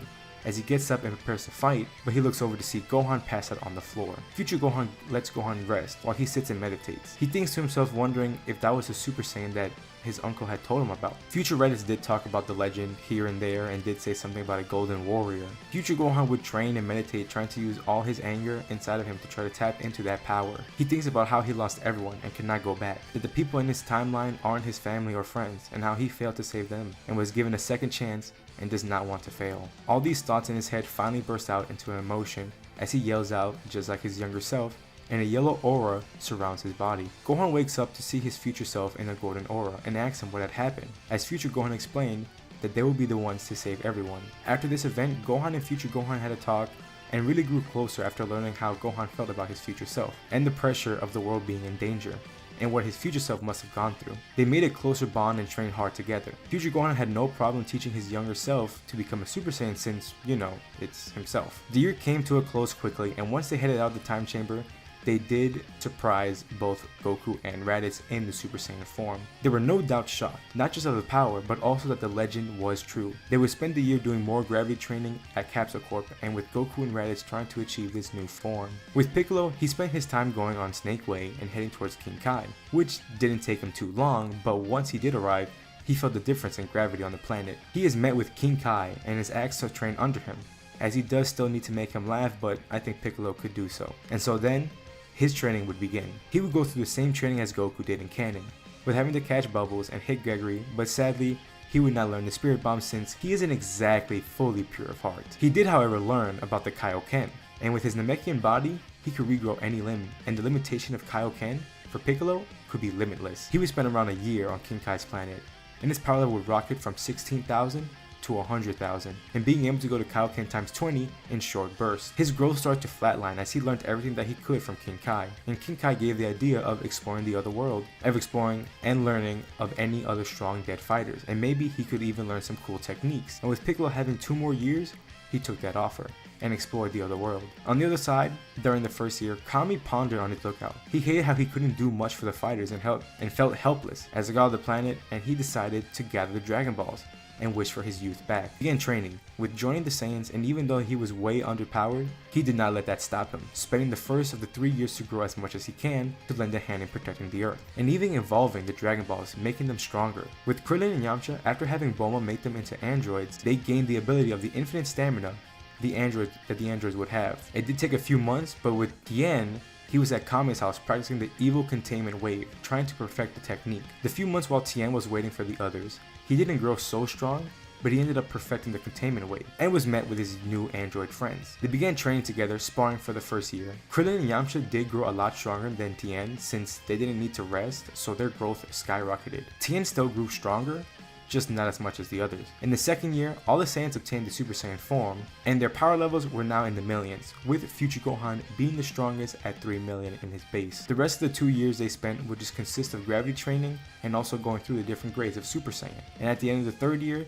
as he gets up and prepares to fight, but he looks over to see Gohan pass out on the floor. Future Gohan lets Gohan rest while he sits and meditates. He thinks to himself, wondering if that was a Super Saiyan that his uncle had told him about. Future Reddits did talk about the legend here and there and did say something about a golden warrior. Future Gohan would train and meditate, trying to use all his anger inside of him to try to tap into that power. He thinks about how he lost everyone and cannot go back, that the people in his timeline aren't his family or friends, and how he failed to save them and was given a second chance and does not want to fail. All these thoughts in his head finally burst out into an emotion as he yells out, just like his younger self, and a yellow aura surrounds his body. Gohan wakes up to see his future self in a golden aura and asks him what had happened, as future Gohan explained that they will be the ones to save everyone. After this event, Gohan and future Gohan had a talk and really grew closer after learning how Gohan felt about his future self and the pressure of the world being in danger and what his future self must have gone through. They made a closer bond and trained hard together. Future Gohan had no problem teaching his younger self to become a Super Saiyan since, you know, it's himself. The year came to a close quickly, and once they headed out the time chamber, they did surprise both Goku and Raditz in the Super Saiyan form. They were no doubt shocked, not just of the power, but also that the legend was true. They would spend the year doing more gravity training at Capsule Corp, and with Goku and Raditz trying to achieve this new form. With Piccolo, he spent his time going on Snake Way and heading towards King Kai, which didn't take him too long, but once he did arrive, he felt the difference in gravity on the planet. He is met with King Kai and is asked to train under him, as he does still need to make him laugh, but I think Piccolo could do so. And so then, his training would begin. He would go through the same training as Goku did in canon, with having to catch bubbles and hit Gregory, but sadly, he would not learn the Spirit Bomb since he isn't exactly fully pure of heart. He did however learn about the Kaioken, and with his Namekian body, he could regrow any limb, and the limitation of Kaioken for Piccolo could be limitless. He would spend around a year on King Kai's planet, and his power level would rocket from 16,000 to 100,000, and being able to go to Kaioken times 20 in short bursts. His growth started to flatline as he learned everything that he could from King Kai, and King Kai gave the idea of exploring the other world, of exploring and learning of any other strong dead fighters, and maybe he could even learn some cool techniques. And with Piccolo having 2 more years, he took that offer and explored the other world. On the other side, during the first year, Kami pondered on his lookout. He hated how he couldn't do much for the fighters and felt helpless as a god of the planet, and he decided to gather the Dragon Balls and wish for his youth back. He began training, with joining the Saiyans, and even though he was way underpowered, he did not let that stop him, spending the first of the 3 years to grow as much as he can to lend a hand in protecting the Earth, and even evolving the Dragon Balls, making them stronger. With Krillin and Yamcha, after having Bulma make them into androids, they gained the ability of the infinite stamina the androids would have. It did take a few months, but with Tien, he was at Kami's house practicing the evil containment wave, trying to perfect the technique. The few months while Tien was waiting for the others, he didn't grow so strong, but he ended up perfecting the containment wave, and was met with his new android friends. They began training together, sparring for the first year. Krillin and Yamcha did grow a lot stronger than Tien since they didn't need to rest, so their growth skyrocketed. Tien still grew stronger, just not as much as the others. In the second year, all the Saiyans obtained the Super Saiyan form, and their power levels were now in the millions, with future Gohan being the strongest at 3 million in his base. The rest of the 2 years they spent would just consist of gravity training and also going through the different grades of Super Saiyan. And at the end of the third year,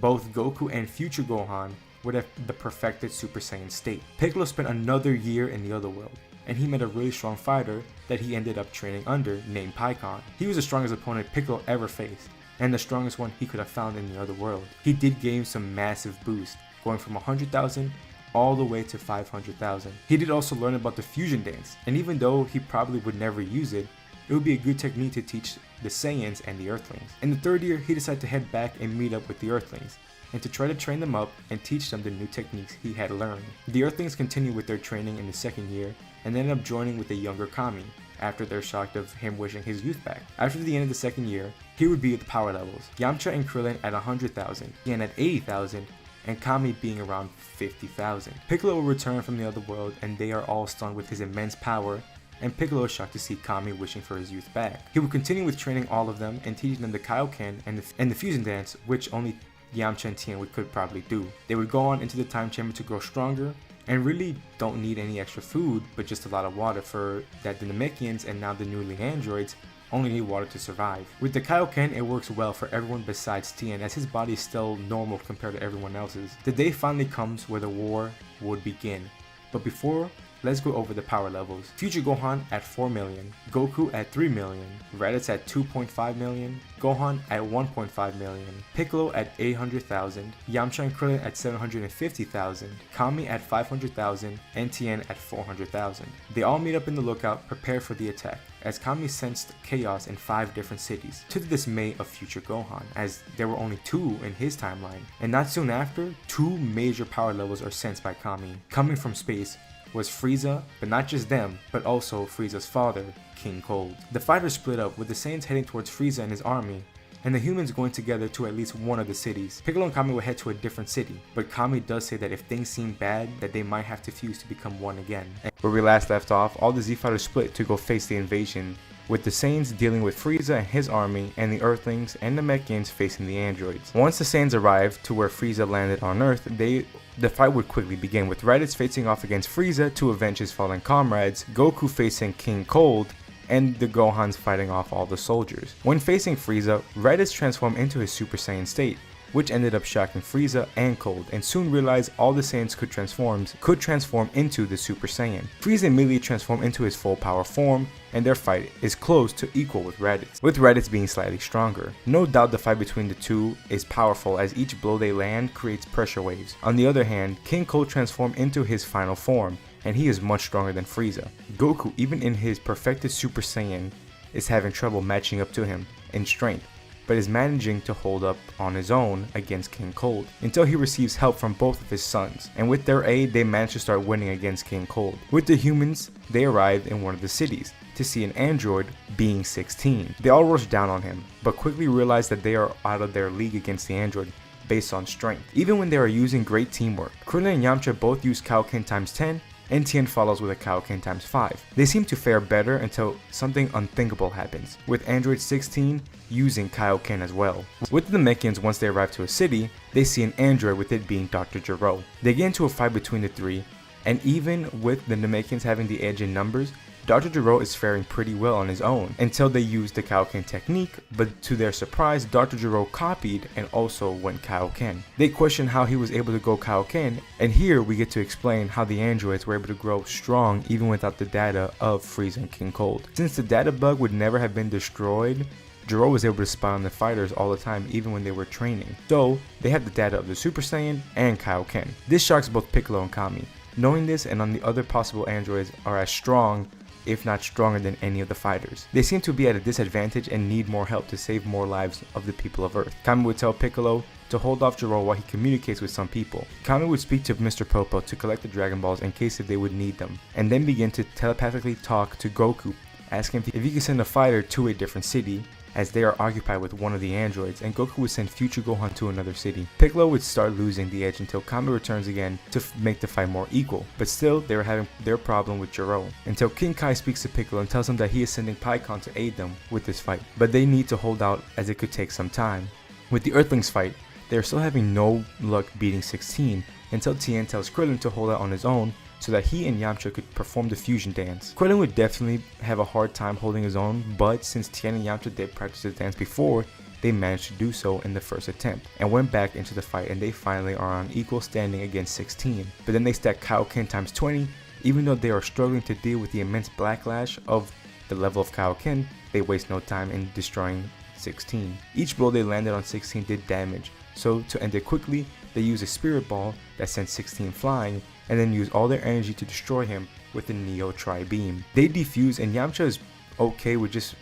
both Goku and future Gohan would have the perfected Super Saiyan state. Piccolo spent another year in the other world, and he met a really strong fighter that he ended up training under named Pikkon. He was the strongest opponent Piccolo ever faced, and the strongest one he could have found in the other world. He did gain some massive boost, going from 100,000 all the way to 500,000. He did also learn about the fusion dance, and even though he probably would never use it, it would be a good technique to teach the Saiyans and the Earthlings. In the third year, he decided to head back and meet up with the Earthlings, and to try to train them up and teach them the new techniques he had learned. The Earthlings continued with their training in the second year, and ended up joining with the younger Kami, after they're shocked of him wishing his youth back. After the end of the second year, he would be at the power levels. Yamcha and Krillin at 100,000, Tien at 80,000, and Kami being around 50,000. Piccolo will return from the other world, and they are all stunned with his immense power, and Piccolo is shocked to see Kami wishing for his youth back. He will continue with training all of them and teaching them the Kaioken and the fusion dance, which only Yamcha and Tien could probably do. They would go on into the time chamber to grow stronger, and really don't need any extra food, but just a lot of water, for that the Namekians and now the newly androids only need water to survive. With the Kaioken, it works well for everyone besides Tien, as his body is still normal compared to everyone else's. The day finally comes where the war would begin, but before, let's go over the power levels. Future Gohan at 4 million, Goku at 3 million, Raditz at 2.5 million, Gohan at 1.5 million, Piccolo at 800,000, Yamcha and Krillin at 750,000, Kami at 500,000, and Tien at 400,000. They all meet up in the lookout, prepared for the attack, as Kami sensed chaos in 5 different cities, to the dismay of future Gohan, as there were only 2 in his timeline. And not soon after, 2 major power levels are sensed by Kami. Coming from space was Frieza, but not just them, but also Frieza's father, King Cold. The fighters split up, with the Saiyans heading towards Frieza and his army, and the humans going together to at least one of the cities. Piccolo and Kami will head to a different city, but Kami does say that if things seem bad, that they might have to fuse to become one again. And where we last left off, all the Z fighters split to go face the invasion, with the Saiyans dealing with Frieza and his army, and the Earthlings and the Namekians facing the androids. Once the Saiyans arrived to where Frieza landed on Earth, the fight would quickly begin, with Raditz facing off against Frieza to avenge his fallen comrades, Goku facing King Cold, and the Gohans fighting off all the soldiers. When facing Frieza, Raditz transformed into his Super Saiyan state, which ended up shocking Frieza and Cold, and soon realized all the Saiyans could transform into the Super Saiyan. Frieza immediately transformed into his full power form, and their fight is close to equal with Raditz being slightly stronger. No doubt the fight between the two is powerful, as each blow they land creates pressure waves. On the other hand, King Cold transformed into his final form, and he is much stronger than Frieza. Goku, even in his perfected Super Saiyan, is having trouble matching up to him in strength, but is managing to hold up on his own against King Cold, until he receives help from both of his sons, and with their aid they manage to start winning against King Cold. With the humans, they arrived in one of the cities to see an android being 16. They all rush down on him, but quickly realize that they are out of their league against the android based on strength, even when they are using great teamwork. Krillin and Yamcha both use Kaioken times 10, and Tien follows with a Kaioken times 5. They seem to fare better until something unthinkable happens, with Android 16 using Kaioken as well. With the Namekians, once they arrive to a city, they see an android, with it being Dr. Gero. They get into a fight between the three, and even with the Namekians having the edge in numbers, Dr. Gero is faring pretty well on his own until they use the Kaioken technique, but to their surprise, Dr. Gero copied and also went Kaioken. They question how he was able to go Kaioken, and here we get to explain how the androids were able to grow strong even without the data of Frieza and King Cold. Since the data bug would never have been destroyed, Gero was able to spy on the fighters all the time, even when they were training. So, they have the data of the Super Saiyan and Kaioken. This shocks both Piccolo and Kami. Knowing this and on the other possible androids are as strong, if not stronger, than any of the fighters. They seem to be at a disadvantage and need more help to save more lives of the people of Earth. Kami would tell Piccolo to hold off Gero while he communicates with some people. Kami would speak to Mr. Popo to collect the Dragon Balls in case if they would need them, and then begin to telepathically talk to Goku, asking if he could send a fighter to a different city, as they are occupied with one of the androids, and Goku would send future Gohan to another city. Piccolo would start losing the edge until Kami returns again to make the fight more equal, but still they were having their problem with Gero, until King Kai speaks to Piccolo and tells him that he is sending Pikkon to aid them with this fight, but they need to hold out as it could take some time. With the Earthlings fight, they are still having no luck beating 16, until Tien tells Krillin to hold out on his own, so that he and Yamcha could perform the fusion dance. Krillin would definitely have a hard time holding his own, but since Tien and Yamcha did practice the dance before, they managed to do so in the first attempt, and went back into the fight, and they finally are on equal standing against 16. But then they stack Kaioken times 20, even though they are struggling to deal with the immense backlash of the level of Kaioken, they waste no time in destroying 16. Each blow they landed on 16 did damage, so to end it quickly, they use a spirit ball that sends 16 flying, and then use all their energy to destroy him with the Neo Tri-Beam. They defuse, and Yamcha is okay with just,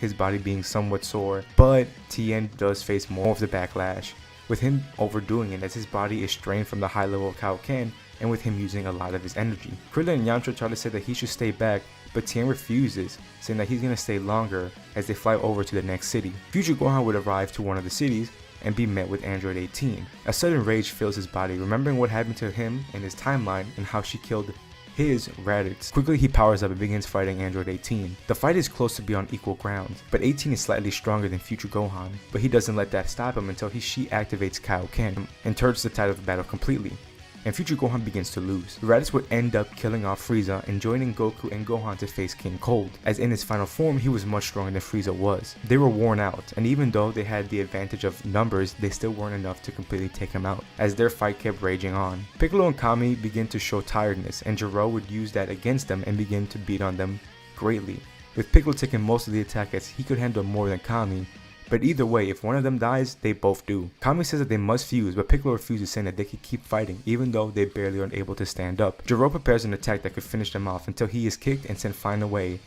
his body being somewhat sore, but Tien does face more of the backlash, with him overdoing it as his body is strained from the high level of Kaioken, and with him using a lot of his energy. Krillin and Yamcha try to say that he should stay back, but Tien refuses, saying that he's going to stay longer as they fly over to the next city. Future Gohan would arrive to one of the cities, and be met with Android 18. A sudden rage fills his body, remembering what happened to him in his timeline and how she killed his Raditz. Quickly he powers up and begins fighting Android 18. The fight is close to be on equal ground, but 18 is slightly stronger than future Gohan, but he doesn't let that stop him until she activates Kaioken and turns the tide of the battle completely, and future Gohan begins to lose. Raditz would end up killing off Frieza and joining Goku and Gohan to face King Cold, as in his final form he was much stronger than Frieza was. They were worn out, and even though they had the advantage of numbers, they still weren't enough to completely take him out, as their fight kept raging on. Piccolo and Kami begin to show tiredness, and Gero would use that against them and begin to beat on them greatly, with Piccolo taking most of the attack as he could handle more than Kami. But either way, if one of them dies, they both do. Kami says that they must fuse, but Piccolo refuses, saying that they can keep fighting even though they barely are able to stand up. Gero prepares an attack that could finish them off until he is kicked and sent flying away,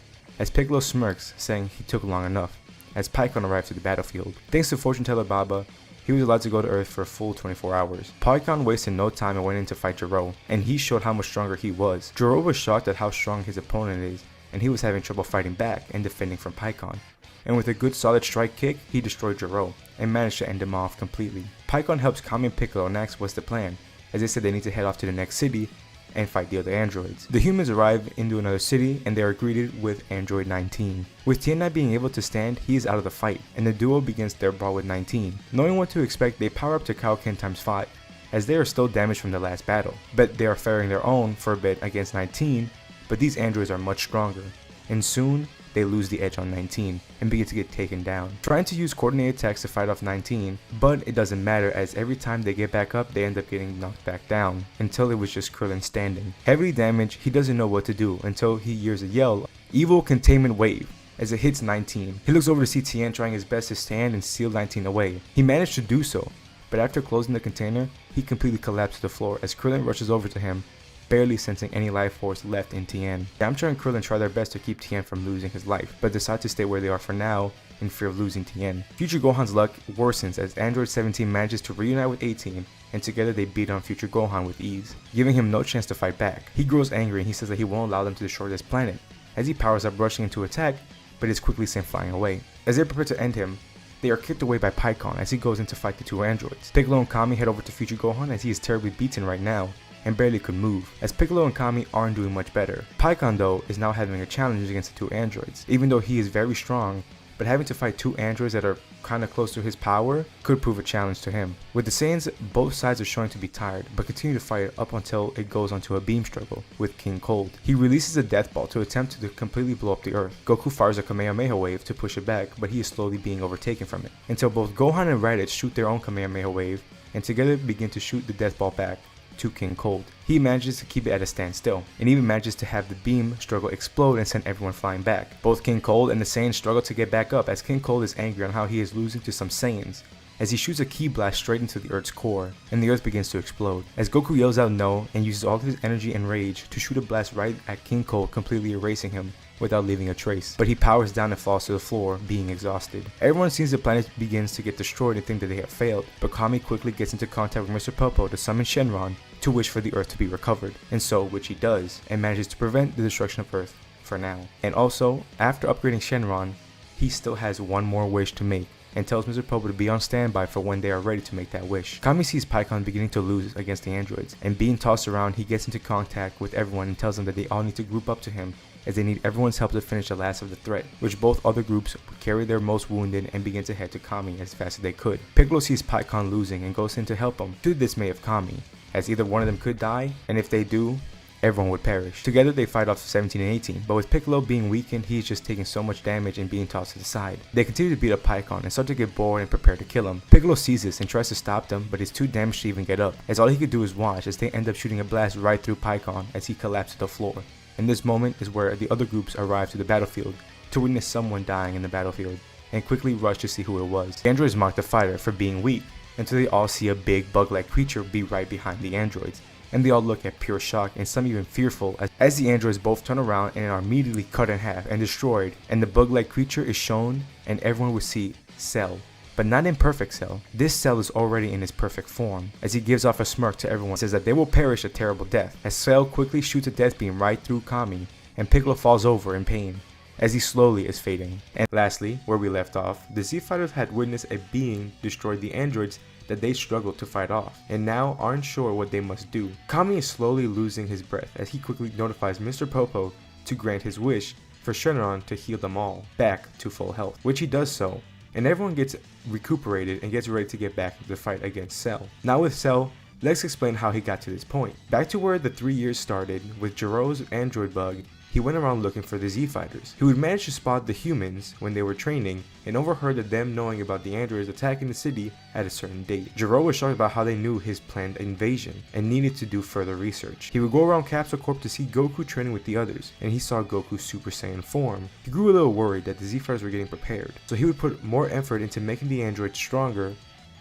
as Piccolo smirks, saying he took long enough, as Pikkon arrived to the battlefield. Thanks to fortune teller Baba, he was allowed to go to Earth for a full 24 hours. Pikkon wasted no time and went in to fight Gero, and he showed how much stronger he was. Gero was shocked at how strong his opponent is, and he was having trouble fighting back and defending from Pikkon. And with a good solid strike kick, he destroyed Gero, and managed to end him off completely. Pikkon helps Kami and Piccolo and asks what's the plan, as they said they need to head off to the next city and fight the other androids. The humans arrive into another city and they are greeted with Android 19. With Tien not being able to stand, he is out of the fight, and the duo begins their brawl with 19. Knowing what to expect, they power up to Kaioken times 5, as they are still damaged from the last battle. But they are faring their own for a bit against 19, but these androids are much stronger, and soon they lose the edge on 19 and begin to get taken down. Trying to use coordinated attacks to fight off 19, but it doesn't matter, as every time they get back up they end up getting knocked back down, until it was just Krillin standing. Heavily damaged, he doesn't know what to do until he hears a yell, "Evil Containment Wave," as it hits 19. He looks over to see Tien trying his best to stand and seal 19 away. He managed to do so, but after closing the container, he completely collapsed to the floor as Krillin rushes over to him, barely sensing any life force left in Tien. Yamcha and Krillin try their best to keep Tien from losing his life, but decide to stay where they are for now in fear of losing Tien. Future Gohan's luck worsens as Android 17 manages to reunite with 18, and together they beat on Future Gohan with ease, giving him no chance to fight back. He grows angry and he says that he won't allow them to destroy this planet, as he powers up rushing into attack, but is quickly sent flying away. As they prepare to end him, they are kicked away by Pikkon as he goes in to fight the two androids. Piccolo and Kami head over to Future Gohan as he is terribly beaten right now, and barely could move, as Piccolo and Kami aren't doing much better. Pikkon though is now having a challenge against the two androids, even though he is very strong, but having to fight two androids that are kinda close to his power could prove a challenge to him. With the Saiyans, both sides are showing to be tired, but continue to fight up until it goes onto a beam struggle with King Cold. He releases a death ball to attempt to completely blow up the earth. Goku fires a Kamehameha wave to push it back, but he is slowly being overtaken from it, until both Gohan and Raditz shoot their own Kamehameha wave, and together begin to shoot the death ball back to King Cold. He manages to keep it at a standstill, and even manages to have the beam struggle explode and send everyone flying back. Both King Cold and the Saiyans struggle to get back up, as King Cold is angry on how he is losing to some Saiyans, as he shoots a ki blast straight into the Earth's core, and the Earth begins to explode, as Goku yells out no and uses all of his energy and rage to shoot a blast right at King Cold, completely erasing him without leaving a trace, but he powers down and falls to the floor, being exhausted. Everyone sees the planet begins to get destroyed and think that they have failed, but Kami quickly gets into contact with Mr. Popo to summon Shenron to wish for the Earth to be recovered, and so, which he does, and manages to prevent the destruction of Earth for now. And also, after upgrading Shenron, he still has one more wish to make, and tells Mr. Popo to be on standby for when they are ready to make that wish. Kami sees Pikkon beginning to lose against the androids, and being tossed around, he gets into contact with everyone and tells them that they all need to group up to him, as they need everyone's help to finish the last of the threat, which both other groups would carry their most wounded and begin to head to Kami as fast as they could. Piccolo sees Pikkon losing and goes in to help him, to the dismay of Kami, as either one of them could die, and if they do, everyone would perish. Together they fight off 17 and 18, but with Piccolo being weakened, he is just taking so much damage and being tossed to the side. They continue to beat up Pikkon and start to get bored and prepare to kill him. Piccolo sees this and tries to stop them, but is too damaged to even get up, as all he could do is watch as they end up shooting a blast right through Pikkon as he collapses to the floor. And this moment is where the other groups arrive to the battlefield to witness someone dying in the battlefield, and quickly rush to see who it was. The androids mock the fighter for being weak, until they all see a big bug-like creature be right behind the androids, and they all look at pure shock and some even fearful as the androids both turn around and are immediately cut in half and destroyed, and the bug-like creature is shown and everyone will see Cell. But not in perfect Cell. This Cell is already in his perfect form, as he gives off a smirk to everyone, says that they will perish a terrible death, as Cell quickly shoots a death beam right through Kami, and Piccolo falls over in pain, as he slowly is fading. And lastly, where we left off, the Z Fighters had witnessed a being destroy the androids that they struggled to fight off, and now aren't sure what they must do. Kami is slowly losing his breath as he quickly notifies Mr. Popo to grant his wish for Shenron to heal them all back to full health, which he does so, and everyone gets recuperated and gets ready to get back into the fight against Cell. Now with Cell, let's explain how he got to this point. Back to where the 3 years started, with Gero's android bug, he went around looking for the Z Fighters. He would manage to spot the humans when they were training, and overheard of them knowing about the androids attacking the city at a certain date. Gero was shocked about how they knew his planned invasion, and needed to do further research. He would go around Capsule Corp to see Goku training with the others, and he saw Goku's Super Saiyan form. He grew a little worried that the Z Fighters were getting prepared, so he would put more effort into making the androids stronger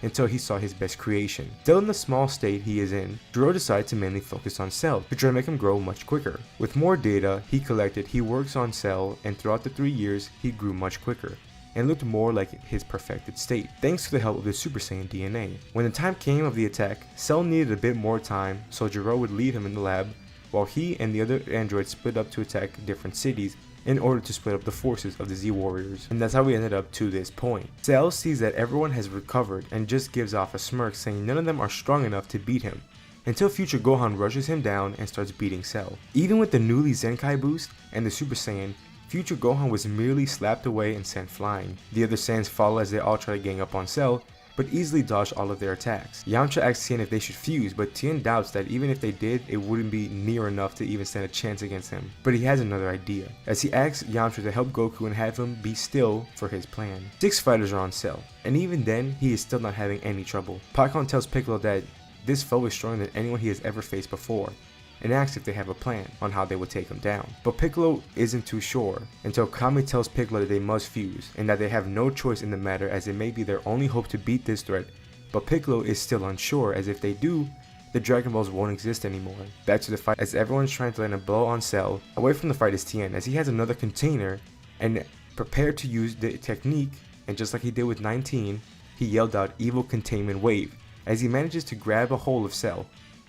until he saw his best creation. Still in the small state he is in, Gero decided to mainly focus on Cell to try to make him grow much quicker. With more data he collected, he works on Cell, and throughout the 3 years he grew much quicker and looked more like his perfected state, thanks to the help of the Super Saiyan DNA. When the time came of the attack, Cell needed a bit more time, so Gero would leave him in the lab, while he and the other androids split up to attack different cities in order to split up the forces of the Z Warriors. And that's how we ended up to this point. Cell sees that everyone has recovered and just gives off a smirk, saying none of them are strong enough to beat him, until Future Gohan rushes him down and starts beating Cell. Even with the newly Zenkai boost and the Super Saiyan, Future Gohan was merely slapped away and sent flying. The other Saiyans follow as they all try to gang up on Cell, but easily dodge all of their attacks. Yamcha asks Tien if they should fuse, but Tien doubts that even if they did, it wouldn't be near enough to even stand a chance against him. But he has another idea, as he asks Yamcha to help Goku and have him be still for his plan. 6 fighters are on Cell, and even then, he is still not having any trouble. Piccolo tells Piccolo that this foe is stronger than anyone he has ever faced before, and asks if they have a plan on how they would take him down. But Piccolo isn't too sure until Kami tells Piccolo that they must fuse and that they have no choice in the matter, as it may be their only hope to beat this threat. But Piccolo is still unsure, as if they do, the Dragon Balls won't exist anymore. Back to the fight, as everyone's trying to land a blow on Cell. Away from the fight is Tien, as he has another container and prepared to use the technique, and just like he did with 19, he yelled out "Evil Containment Wave" as he manages to grab a hold of Cell.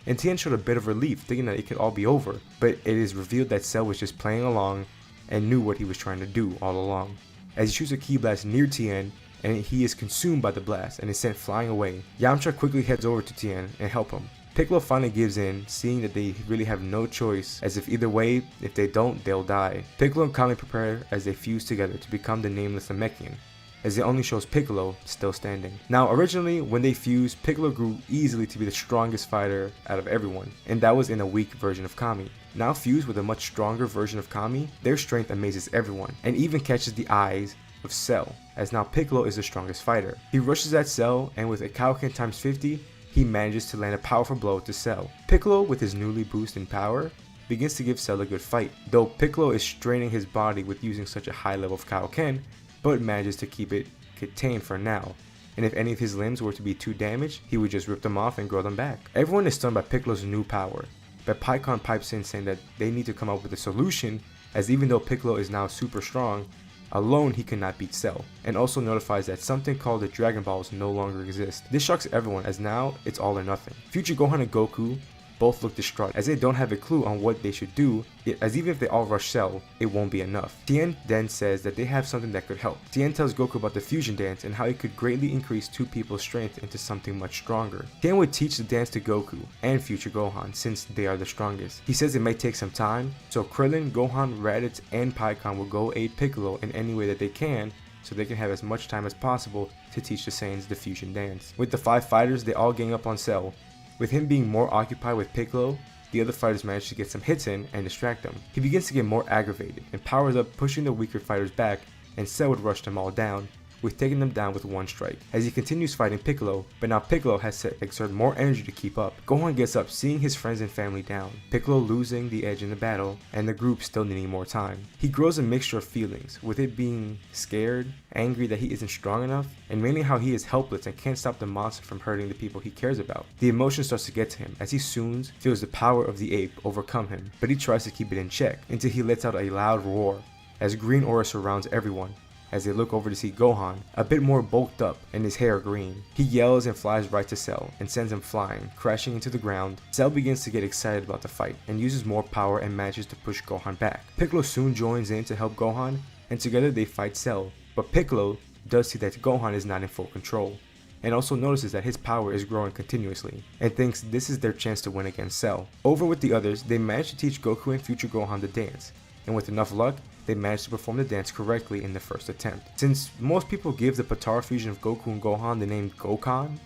And Tien showed a bit of relief, thinking that it could all be over, but it is revealed that Cell was just playing along and knew what he was trying to do all along, as he shoots a ki blast near Tien, and he is consumed by the blast and is sent flying away. Yamcha quickly heads over to Tien and help him. Piccolo finally gives in, seeing that they really have no choice, as if either way, if they don't, they'll die. Piccolo and Kami prepare as they fuse together to become the nameless Namekian, as it only shows Piccolo still standing. Now originally, when they fused, Piccolo grew easily to be the strongest fighter out of everyone, and that was in a weak version of Kami. Now fused with a much stronger version of Kami, their strength amazes everyone, and even catches the eyes of Cell, as now Piccolo is the strongest fighter. He rushes at Cell, and with a Kaioken times 50, he manages to land a powerful blow to Cell. Piccolo, with his newly boosted power, begins to give Cell a good fight, though Piccolo is straining his body with using such a high level of Kaioken, but manages to keep it contained for now, and if any of his limbs were to be too damaged, he would just rip them off and grow them back. Everyone is stunned by Piccolo's new power, but Pikkon pipes in, saying that they need to come up with a solution, as even though Piccolo is now super strong, alone he cannot beat Cell, and also notifies that something called the Dragon Balls no longer exist. This shocks everyone, as now it's all or nothing. Future Gohan and Goku both look distraught, as they don't have a clue on what they should do, as even if they all rush Cell, it won't be enough. Tien then says that they have something that could help. Tien tells Goku about the fusion dance and how it could greatly increase two people's strength into something much stronger. Tien would teach the dance to Goku and Future Gohan, since they are the strongest. He says it may take some time, so Krillin, Gohan, Raditz, and Pikkon will go aid Piccolo in any way that they can, so they can have as much time as possible to teach the Saiyans the fusion dance. With the 5 fighters, they all gang up on Cell. With him being more occupied with Piccolo, the other fighters manage to get some hits in and distract him. He begins to get more aggravated and powers up, pushing the weaker fighters back, and Cell would rush them all down, with taking them down with one strike, as he continues fighting Piccolo, but now Piccolo has to exert more energy to keep up. Gohan gets up, seeing his friends and family down, Piccolo losing the edge in the battle, and the group still needing more time. He grows a mixture of feelings, with it being scared, angry that he isn't strong enough, and mainly how he is helpless and can't stop the monster from hurting the people he cares about. The emotion starts to get to him, as he soon feels the power of the ape overcome him, but he tries to keep it in check, until he lets out a loud roar, as green aura surrounds everyone, as they look over to see Gohan, a bit more bulked up and his hair green. He yells and flies right to Cell and sends him flying, crashing into the ground. Cell begins to get excited about the fight and uses more power and manages to push Gohan back. Piccolo soon joins in to help Gohan, and together they fight Cell, but Piccolo does see that Gohan is not in full control, and also notices that his power is growing continuously, and thinks this is their chance to win against Cell. Over with the others, they manage to teach Goku and Future Gohan the dance, and with enough luck, they managed to perform the dance correctly in the first attempt. Since most people give the Potara fusion of Goku and Gohan the name Gokhan,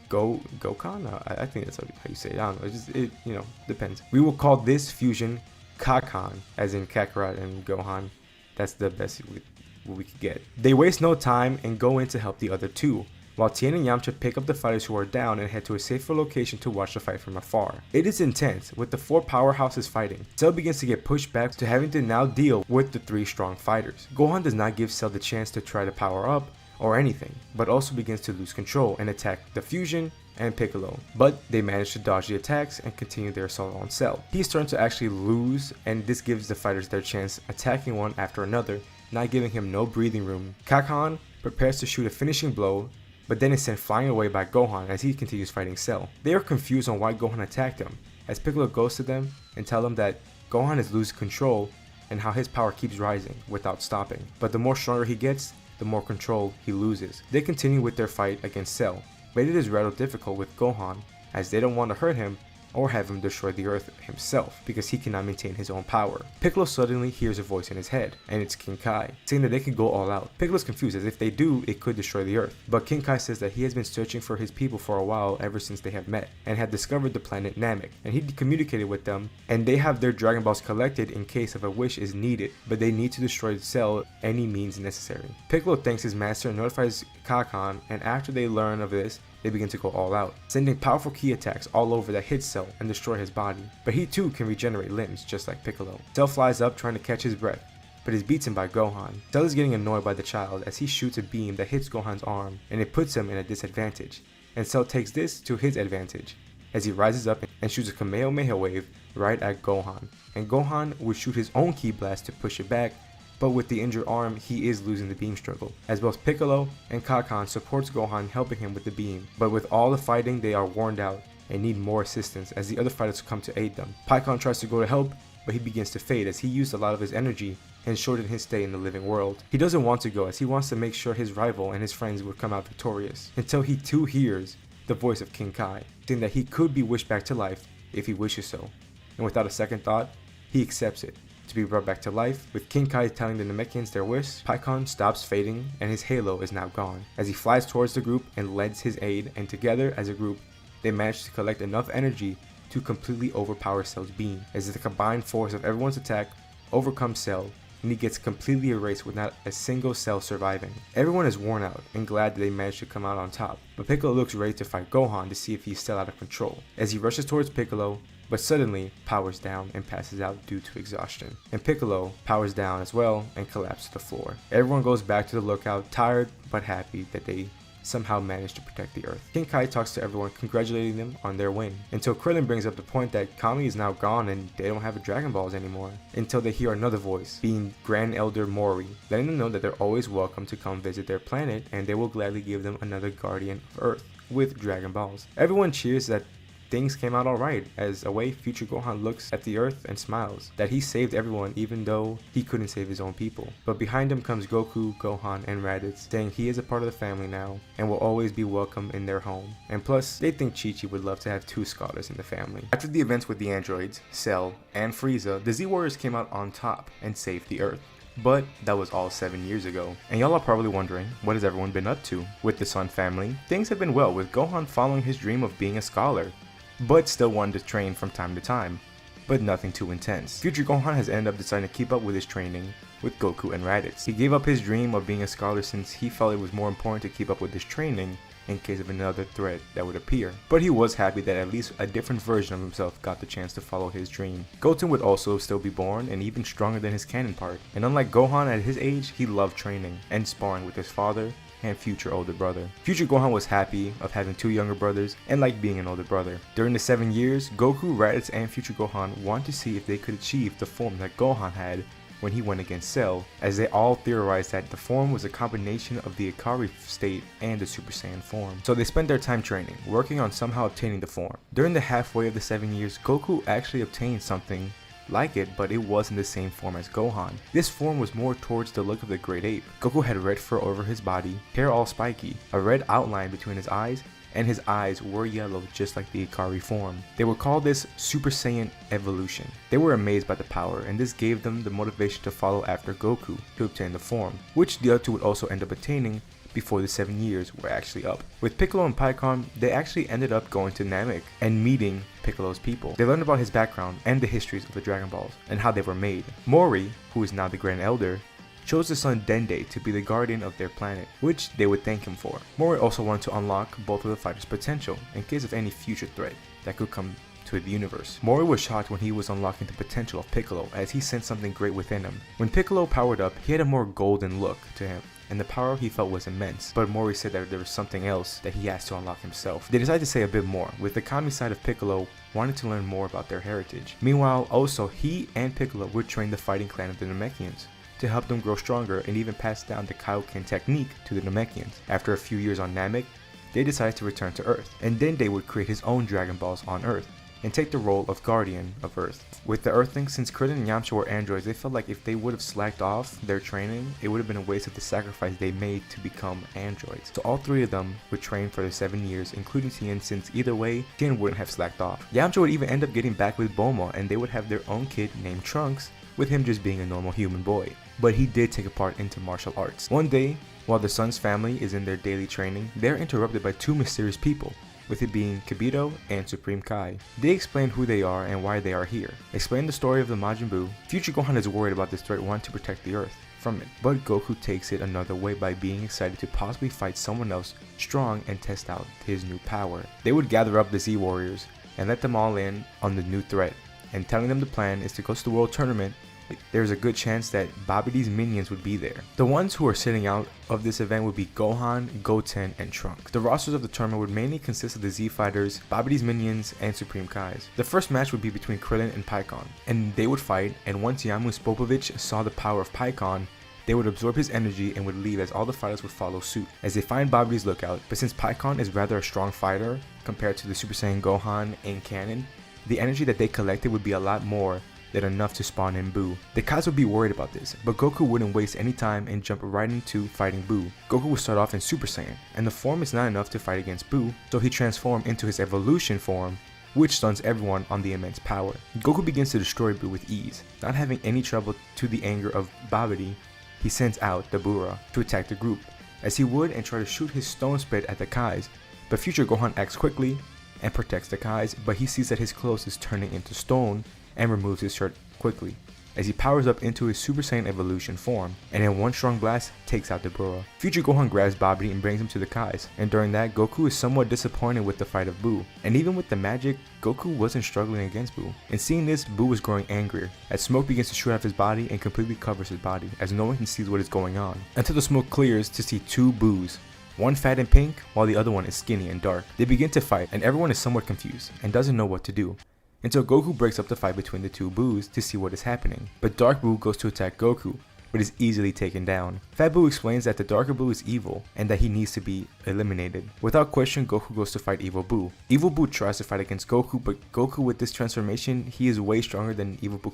I think that's how you say it. I don't know. It depends. We will call this fusion Kakan, as in Kakarot and Gohan. That's the best we could get. They waste no time and go in to help the other two, while Tien and Yamcha pick up the fighters who are down and head to a safer location to watch the fight from afar. It is intense, with the 4 powerhouses fighting. Cell begins to get pushed back to having to now deal with the 3 strong fighters. Gohan does not give Cell the chance to try to power up, or anything, but also begins to lose control and attack the Fusion and Piccolo, but they manage to dodge the attacks and continue their assault on Cell. He's starting to actually lose, and this gives the fighters their chance, attacking one after another, not giving him no breathing room. Kakarot prepares to shoot a finishing blow, but then is sent flying away by Gohan as he continues fighting Cell. They are confused on why Gohan attacked him, as Piccolo goes to them and tells them that Gohan is losing control and how his power keeps rising without stopping. But the more stronger he gets, the more control he loses. They continue with their fight against Cell, but it is rather difficult with Gohan as they don't want to hurt him or have him destroy the earth himself because he cannot maintain his own power. Piccolo suddenly hears a voice in his head, and it's King Kai, saying that they can go all out. Piccolo's confused as if they do, it could destroy the earth. But King Kai says that he has been searching for his people for a while ever since they have met, and had discovered the planet Namek, and he communicated with them, and they have their Dragon Balls collected in case of a wish is needed, but they need to destroy Cell any means necessary. Piccolo thanks his master and notifies Kakarot, and after they learn of this, they begin to go all out, sending powerful ki attacks all over that hit Cell and destroy his body. But he too can regenerate limbs just like Piccolo. Cell flies up trying to catch his breath, but is beaten by Gohan. Cell is getting annoyed by the child as he shoots a beam that hits Gohan's arm, and it puts him in a disadvantage. And Cell takes this to his advantage as he rises up and shoots a Kamehameha wave right at Gohan. And Gohan would shoot his own ki blast to push it back, but with the injured arm, he is losing the beam struggle, as both Piccolo and Kakarot supports Gohan, helping him with the beam. But with all the fighting, they are worn out and need more assistance as the other fighters come to aid them. Piccolo tries to go to help, but he begins to fade as he used a lot of his energy and shortened his stay in the living world. He doesn't want to go as he wants to make sure his rival and his friends would come out victorious, until he too hears the voice of King Kai, saying that he could be wished back to life if he wishes so. And without a second thought, he accepts it, to be brought back to life, with King Kai telling the Namekians their wish. Piccolo stops fading and his halo is now gone, as he flies towards the group and lends his aid, and together as a group, they manage to collect enough energy to completely overpower Cell's beam, as the combined force of everyone's attack overcomes Cell, and he gets completely erased with not a single cell surviving. Everyone is worn out and glad that they managed to come out on top, but Piccolo looks ready to fight Gohan to see if he's still out of control, as he rushes towards Piccolo, but suddenly powers down and passes out due to exhaustion. And Piccolo powers down as well and collapses to the floor. Everyone goes back to the lookout, tired but happy that they somehow managed to protect the earth. King Kai talks to everyone, congratulating them on their win, until Krillin brings up the point that Kami is now gone and they don't have a Dragon Balls anymore, until they hear another voice, being Grand Elder Mori, letting them know that they're always welcome to come visit their planet and they will gladly give them another Guardian of Earth with Dragon Balls. Everyone cheers that things came out alright, as away future Gohan looks at the earth and smiles that he saved everyone even though he couldn't save his own people. But behind him comes Goku, Gohan, and Raditz, saying he is a part of the family now and will always be welcome in their home. And plus, they think Chi-Chi would love to have two scholars in the family. After the events with the androids, Cell, and Frieza, the Z-Warriors came out on top and saved the earth. But that was all 7 years ago. And y'all are probably wondering, what has everyone been up to? With the Sun family, things have been well, with Gohan following his dream of being a scholar, but still wanted to train from time to time, but nothing too intense. Future Gohan has ended up deciding to keep up with his training with Goku and Raditz. He gave up his dream of being a scholar since he felt it was more important to keep up with his training in case of another threat that would appear. But he was happy that at least a different version of himself got the chance to follow his dream. Goten would also still be born and even stronger than his canon part. And unlike Gohan at his age, he loved training and sparring with his father and future older brother. Future Gohan was happy of having two younger brothers and liked being an older brother. During the 7 years, Goku, Raditz, and future Gohan wanted to see if they could achieve the form that Gohan had when he went against Cell, as they all theorized that the form was a combination of the Ikari state and the Super Saiyan form. So they spent their time training, working on somehow obtaining the form. During the halfway of the 7 years, Goku actually obtained something like it, but it wasn't the same form as Gohan. This form was more towards the look of the Great Ape. Goku had red fur over his body, hair all spiky, a red outline between his eyes, and his eyes were yellow just like the Ikari form. They would call this Super Saiyan evolution. They were amazed by the power, and this gave them the motivation to follow after Goku to obtain the form, which the other two would also end up attaining before the 7 years were actually up. With Piccolo and Piccolo, they actually ended up going to Namek and meeting Piccolo's people. They learned about his background and the histories of the Dragon Balls and how they were made. Mori, who is now the Grand Elder, chose the son Dende to be the guardian of their planet, which they would thank him for. Mori also wanted to unlock both of the fighters' potential in case of any future threat that could come to the universe. Mori was shocked when he was unlocking the potential of Piccolo, as he sensed something great within him. When Piccolo powered up, he had a more golden look to him, and the power he felt was immense, but Mori said that there was something else that he has to unlock himself. They decided to say a bit more, with the Kami side of Piccolo wanting to learn more about their heritage. Meanwhile, also, he and Piccolo would train the fighting clan of the Namekians to help them grow stronger and even pass down the Kaioken technique to the Namekians. After a few years on Namek, they decided to return to Earth, and then they would create his own Dragon Balls on Earth and take the role of Guardian of Earth. With the Earthlings, since Krillin and Yamcha were androids, they felt like if they would have slacked off their training, it would have been a waste of the sacrifice they made to become androids. So all three of them would train for the 7 years, including Tien, since either way, Tien wouldn't have slacked off. Yamcha would even end up getting back with Bulma, and they would have their own kid named Trunks, with him just being a normal human boy. But he did take a part into martial arts. One day, while the Sun's family is in their daily training, they're interrupted by two mysterious people, with it being Kibito and Supreme Kai. They explain who they are and why they are here. Explain the story of the Majin Buu. Future Gohan is worried about this threat, wanting to protect the Earth from it, but Goku takes it another way by being excited to possibly fight someone else strong and test out his new power. They would gather up the Z Warriors and let them all in on the new threat, and telling them the plan is to go to the World Tournament. There's a good chance that Babidi's minions would be there. The ones who are sitting out of this event would be Gohan, Goten, and Trunks. The rosters of the tournament would mainly consist of the Z Fighters, Babidi's minions, and Supreme Kais. The first match would be between Krillin and Pikkon, and they would fight, and once Yamu Spopovich saw the power of Pikkon, they would absorb his energy and would leave, as all the fighters would follow suit as they find Babidi's lookout. But since Pikkon is rather a strong fighter compared to the Super Saiyan Gohan in canon, the energy that they collected would be a lot more than enough to spawn in Buu. The Kais would be worried about this, but Goku wouldn't waste any time and jump right into fighting Buu. Goku would start off in Super Saiyan, and the form is not enough to fight against Buu, so he transformed into his evolution form, which stuns everyone on the immense power. Goku begins to destroy Buu with ease. Not having any trouble to the anger of Babidi, he sends out the Buu to attack the group, as he would and try to shoot his stone spit at the Kais, but future Gohan acts quickly and protects the Kais, but he sees that his clothes is turning into stone and removes his shirt quickly as he powers up into his Super Saiyan evolution form, and in one strong blast takes out the Buu. Future Gohan grabs Babidi and brings him to the Kais, and during that, Goku is somewhat disappointed with the fight of Buu, and even with the magic, Goku wasn't struggling against Buu. And seeing this, Buu is growing angrier, as smoke begins to shoot out of his body and completely covers his body, as no one can see what is going on, until the smoke clears to see two Buus. One fat and pink, while the other one is skinny and dark. They begin to fight, and everyone is somewhat confused, and doesn't know what to do, until Goku breaks up the fight between the two Buus to see what is happening. But Dark Buu goes to attack Goku, but is easily taken down. Fat Buu explains that the darker Buu is evil and that he needs to be eliminated. Without question, Goku goes to fight Evil Buu. Evil Buu tries to fight against Goku, but Goku, with this transformation, he is way stronger than Evil Buu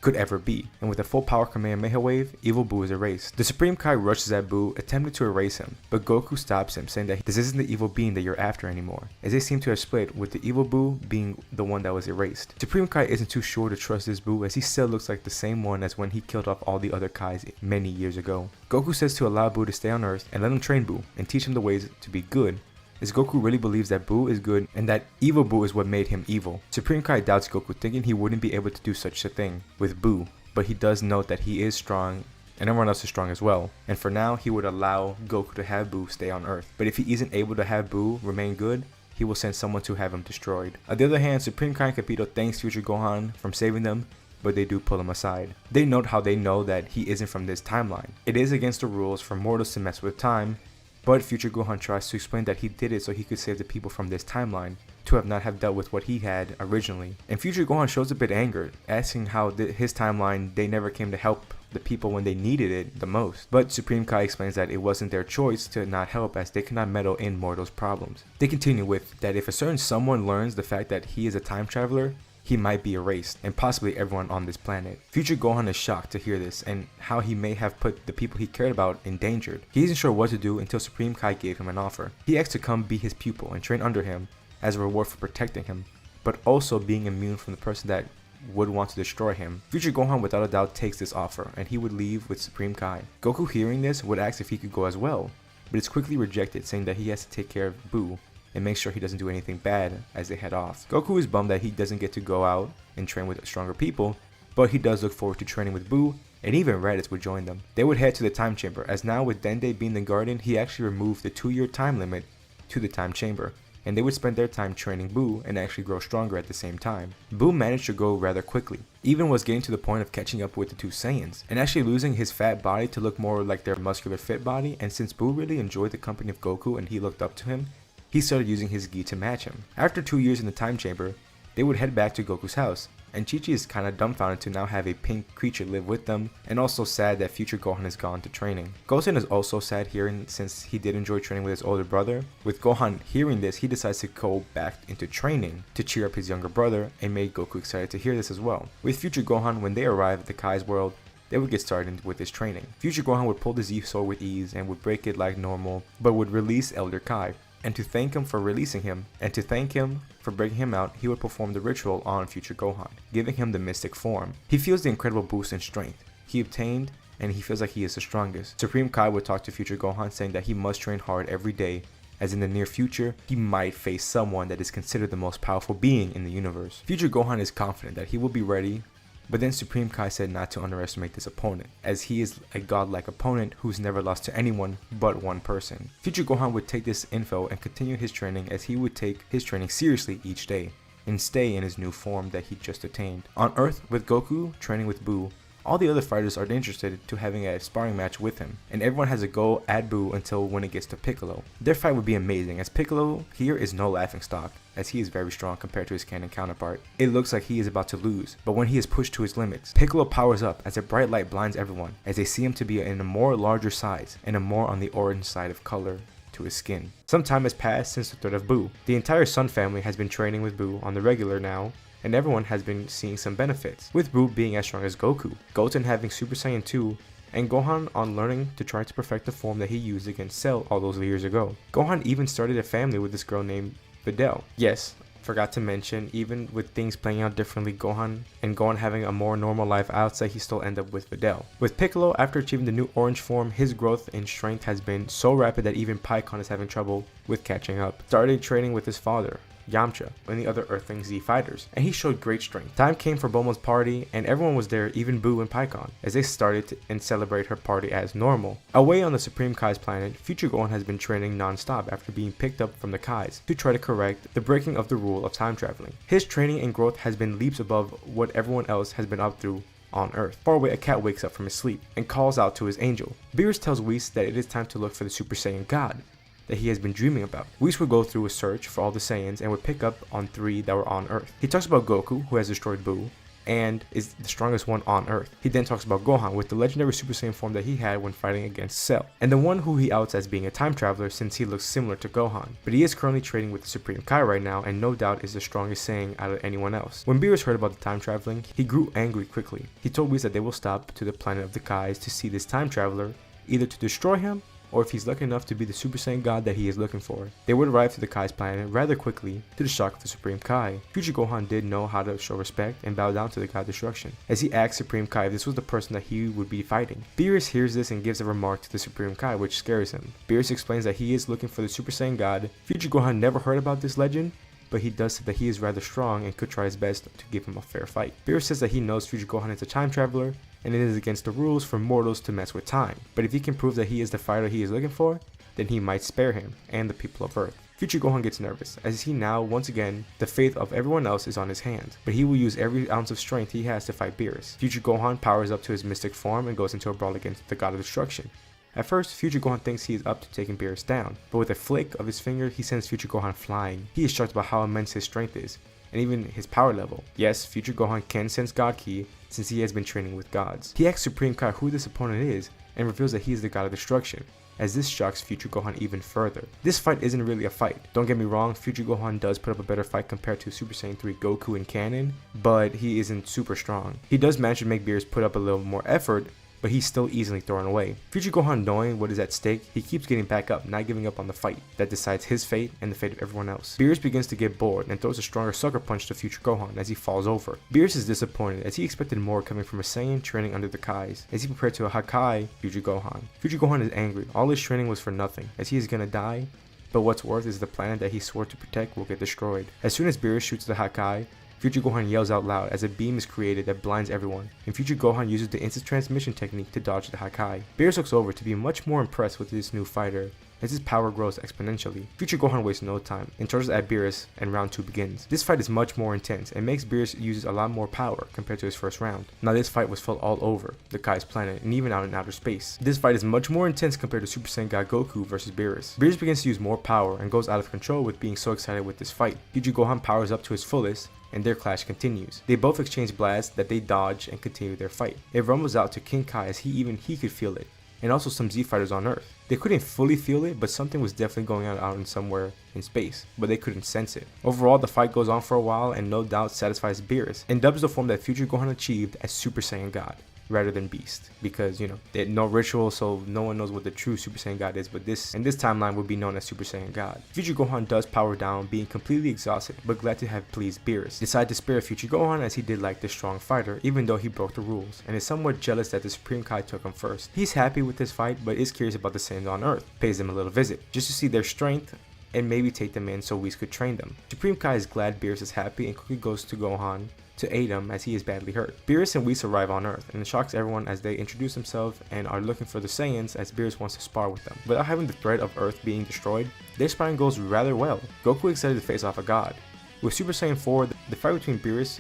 could ever be. And with a full power Kamehameha wave, Evil Buu is erased. The Supreme Kai rushes at Buu, attempting to erase him, but Goku stops him, saying that this isn't the evil being that you're after anymore, as they seem to have split, with the Evil Buu being the one that was erased. Supreme Kai isn't too sure to trust this Buu, as he still looks like the same one as when he killed off all the other Kais many years ago. Goku says to allow Buu to stay on Earth and let him train Buu and teach him the ways to be good, as Goku really believes that Buu is good and that Evil Buu is what made him evil. Supreme Kai doubts Goku, thinking he wouldn't be able to do such a thing with Buu, but he does note that he is strong and everyone else is strong as well, and for now he would allow Goku to have Buu stay on Earth. But if he isn't able to have Buu remain good, he will send someone to have him destroyed. On the other hand, Supreme Kai and Kibito thanks future Gohan from saving them, but they do pull him aside. They note how they know that he isn't from this timeline. It is against the rules for mortals to mess with time, but future Gohan tries to explain that he did it so he could save the people from this timeline, to have not have dealt with what he had originally. And future Gohan shows a bit angered, asking how his timeline, they never came to help the people when they needed it the most. But Supreme Kai explains that it wasn't their choice to not help, as they could not meddle in mortals' problems. They continue with that if a certain someone learns the fact that he is a time traveler, he might be erased, and possibly everyone on this planet. Future Gohan is shocked to hear this, and how he may have put the people he cared about endangered. He isn't sure what to do until Supreme Kai gave him an offer. He asked to come be his pupil and train under him as a reward for protecting him, but also being immune from the person that would want to destroy him. Future Gohan without a doubt takes this offer, and he would leave with Supreme Kai. Goku, hearing this, would ask if he could go as well, but it's quickly rejected, saying that he has to take care of Buu and make sure he doesn't do anything bad as they head off. Goku is bummed that he doesn't get to go out and train with stronger people, but he does look forward to training with Buu, and even Raditz would join them. They would head to the time chamber, as now with Dende being the guardian, he actually removed the 2-year time limit to the time chamber, and they would spend their time training Buu and actually grow stronger at the same time. Buu managed to grow rather quickly, even was getting to the point of catching up with the two Saiyans, and actually losing his fat body to look more like their muscular fit body, and since Buu really enjoyed the company of Goku and he looked up to him, he started using his gi to match him. After 2 years in the time chamber, they would head back to Goku's house, and Chi-Chi is kinda dumbfounded to now have a pink creature live with them, and also sad that future Gohan has gone to training. Goten is also sad hearing since he did enjoy training with his older brother. With Gohan hearing this, he decides to go back into training to cheer up his younger brother, and made Goku excited to hear this as well. With future Gohan, when they arrive at the Kai's world, they would get started with his training. Future Gohan would pull the Z sword with ease and would break it like normal, but would release Elder Kai. And to thank him for releasing him, and to thank him for breaking him out, he would perform the ritual on future Gohan, giving him the mystic form. He feels the incredible boost in strength he obtained, and he feels like he is the strongest. Supreme Kai would talk to future Gohan saying that he must train hard every day, as in the near future, he might face someone that is considered the most powerful being in the universe. Future Gohan is confident that he will be ready, but then Supreme Kai said not to underestimate this opponent, as he is a godlike opponent who's never lost to anyone but one person. Future Gohan would take this info and continue his training, as he would take his training seriously each day, and stay in his new form that he just attained. On Earth, with Goku training with Buu, all the other fighters are interested to having a sparring match with him, and everyone has a go at Buu until when it gets to Piccolo. Their fight would be amazing, as Piccolo here is no laughingstock, as he is very strong compared to his canon counterpart. It looks like he is about to lose, but when he is pushed to his limits, Piccolo powers up as a bright light blinds everyone, as they see him to be in a more larger size, and a more on the orange side of color to his skin. Some time has passed since the threat of Buu. The entire Sun family has been training with Buu on the regular now, and everyone has been seeing some benefits, with Buu being as strong as Goku, Goten having Super Saiyan 2, and Gohan on learning to try to perfect the form that he used against Cell all those years ago. Gohan even started a family with this girl named Videl. Yes, forgot to mention, even with things playing out differently, Gohan having a more normal life outside, he still end up with Videl. With Piccolo, after achieving the new orange form, his growth in strength has been so rapid that even Pikkon is having trouble with catching up. Started training with his father, Yamcha, and the other Earthling Z fighters, and he showed great strength. Time came for Bulma's party, and everyone was there, even Buu and Pikkon, as they started to celebrate her party as normal. Away on the Supreme Kai's planet, future Gohan has been training non-stop after being picked up from the Kais to try to correct the breaking of the rule of time traveling. His training and growth has been leaps above what everyone else has been up through on Earth. Far away, a cat wakes up from his sleep and calls out to his angel. Beerus tells Whis that it is time to look for the Super Saiyan God that he has been dreaming about. Whis would go through a search for all the Saiyans and would pick up on 3 that were on Earth. He talks about Goku, who has destroyed Buu, and is the strongest one on Earth. He then talks about Gohan with the legendary Super Saiyan form that he had when fighting against Cell, and the one who he outs as being a time traveler since he looks similar to Gohan. But he is currently trading with the Supreme Kai right now, and no doubt is the strongest Saiyan out of anyone else. When Beerus heard about the time traveling, he grew angry quickly. He told Whis that they will stop to the planet of the Kais to see this time traveler, either to destroy him, or if he's lucky enough to be the Super Saiyan God that he is looking for. They would arrive to the Kai's planet rather quickly, to the shock of the Supreme Kai. Future Gohan did know how to show respect and bow down to the God of Destruction, as he asked Supreme Kai if this was the person that he would be fighting. Beerus hears this and gives a remark to the Supreme Kai, which scares him. Beerus explains that he is looking for the Super Saiyan God. Future Gohan never heard about this legend, but he does say that he is rather strong and could try his best to give him a fair fight. Beerus says that he knows Future Gohan is a time traveler, and it is against the rules for mortals to mess with time. But if he can prove that he is the fighter he is looking for, then he might spare him and the people of Earth. Future Gohan gets nervous, as he now, once again, the faith of everyone else is on his hands, but he will use every ounce of strength he has to fight Beerus. Future Gohan powers up to his mystic form and goes into a brawl against the God of Destruction. At first, Future Gohan thinks he is up to taking Beerus down, but with a flick of his finger, he sends Future Gohan flying. He is shocked about how immense his strength is, and even his power level. Yes, Future Gohan can sense God Ki, since he has been training with gods. He asks Supreme Kai who this opponent is, and reveals that he is the God of Destruction, as this shocks Future Gohan even further. This fight isn't really a fight. Don't get me wrong, Future Gohan does put up a better fight compared to Super Saiyan 3 Goku in canon, but he isn't super strong. He does manage to make Beerus put up a little more effort, but he's still easily thrown away. Future Gohan, knowing what is at stake, he keeps getting back up, not giving up on the fight that decides his fate and the fate of everyone else. Beerus begins to get bored and throws a stronger sucker punch to Future Gohan as he falls over. Beerus is disappointed as he expected more coming from a Saiyan training under the Kais, as he prepared to Hakai Future Gohan. Future Gohan is angry. All his training was for nothing, as he is gonna die, but what's worse is the planet that he swore to protect will get destroyed. As soon as Beerus shoots the Hakai, Future Gohan yells out loud as a beam is created that blinds everyone, and Future Gohan uses the instant transmission technique to dodge the Hakai. Beerus looks over to be much more impressed with this new fighter, as his power grows exponentially. Future Gohan wastes no time and charges at Beerus, and round 2 begins. This fight is much more intense and makes Beerus use a lot more power compared to his first round. Now this fight was felt all over the Kai's planet and even out in outer space. This fight is much more intense compared to Super Saiyan God Goku versus Beerus. Beerus begins to use more power and goes out of control with being so excited with this fight. Future Gohan powers up to his fullest, and their clash continues. They both exchange blasts that they dodge and continue their fight. It rumbles out to King Kai as he could feel it, and also some Z fighters on Earth. They couldn't fully feel it, but something was definitely going on out in somewhere in space, but they couldn't sense it. Overall, the fight goes on for a while and no doubt satisfies Beerus, and dubs the form that Future Gohan achieved as Super Saiyan God rather than Beast, because they had no ritual, so no one knows what the true Super Saiyan God is, but this in this timeline would be known as Super Saiyan God. Future Gohan does power down, being completely exhausted, but glad to have pleased Beerus. Decide to spare Future Gohan as he did like the strong fighter, even though he broke the rules, and is somewhat jealous that the Supreme Kai took him first. He's happy with this fight, but is curious about the Saiyans on Earth, pays them a little visit, just to see their strength, and maybe take them in so Whis could train them. Supreme Kai is glad Beerus is happy and quickly goes to Gohan to aid him as he is badly hurt. Beerus and Whis arrive on Earth, and it shocks everyone as they introduce themselves and are looking for the Saiyans as Beerus wants to spar with them. Without having the threat of Earth being destroyed, their sparring goes rather well. Goku excited to face off a god. With Super Saiyan 4, the fight between Beerus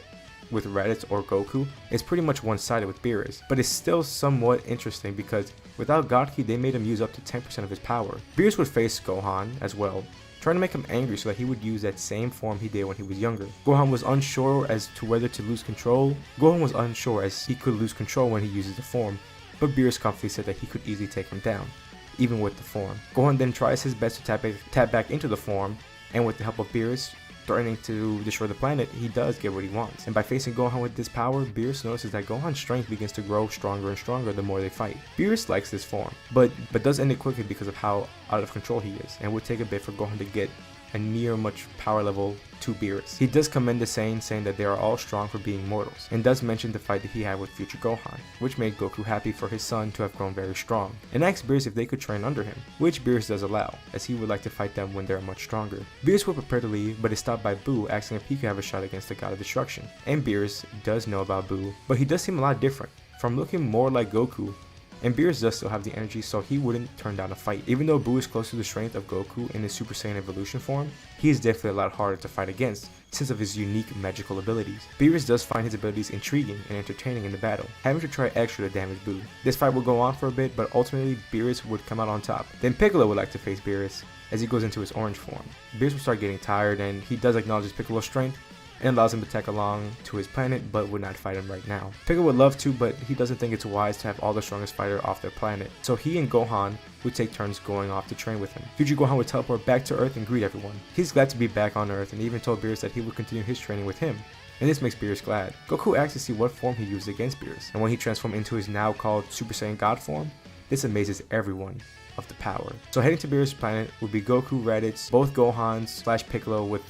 with Raditz or Goku is pretty much one-sided with Beerus, but it's still somewhat interesting because without God Ki they made him use up to 10% of his power. Beerus would face Gohan as well, trying to make him angry so that he would use that same form he did when he was younger. Gohan was unsure as to whether to lose control. Gohan was unsure as he could lose control when he uses the form, but Beerus confidently said that he could easily take him down, even with the form. Gohan then tries his best to tap back into the form, and with the help of Beerus threatening to destroy the planet, he does get what he wants. And by facing Gohan with this power, Beerus notices that Gohan's strength begins to grow stronger and stronger the more they fight. Beerus likes this form, but does end it quickly because of how out of control he is, and would take a bit for Gohan to get a near much power level to Beerus. He does commend the Saiyans, saying that they are all strong for being mortals, and does mention the fight that he had with Future Gohan, which made Goku happy for his son to have grown very strong, and asks Beerus if they could train under him, which Beerus does allow, as he would like to fight them when they are much stronger. Beerus will prepare to leave, but is stopped by Buu asking if he could have a shot against the God of Destruction, and Beerus does know about Buu, but he does seem a lot different, from looking more like Goku, and Beerus does still have the energy, so he wouldn't turn down a fight. Even though Buu is close to the strength of Goku in his Super Saiyan evolution form, he is definitely a lot harder to fight against, since of his unique magical abilities. Beerus does find his abilities intriguing and entertaining in the battle, having to try extra to damage Buu. This fight will go on for a bit, but ultimately Beerus would come out on top. Then Piccolo would like to face Beerus, as he goes into his orange form. Beerus will start getting tired, and he does acknowledge Piccolo's strength, and allows him to tag along to his planet, but would not fight him right now. Piccolo would love to, but he doesn't think it's wise to have all the strongest fighter off their planet, so he and Gohan would take turns going off to train with him. Future Gohan would teleport back to Earth and greet everyone. He's glad to be back on Earth, and even told Beerus that he would continue his training with him, and this makes Beerus glad. Goku asks to see what form he used against Beerus, and when he transformed into his now called Super Saiyan God form, this amazes everyone of the power. So heading to Beerus' planet would be Goku, Raditz, both Gohans / Piccolo with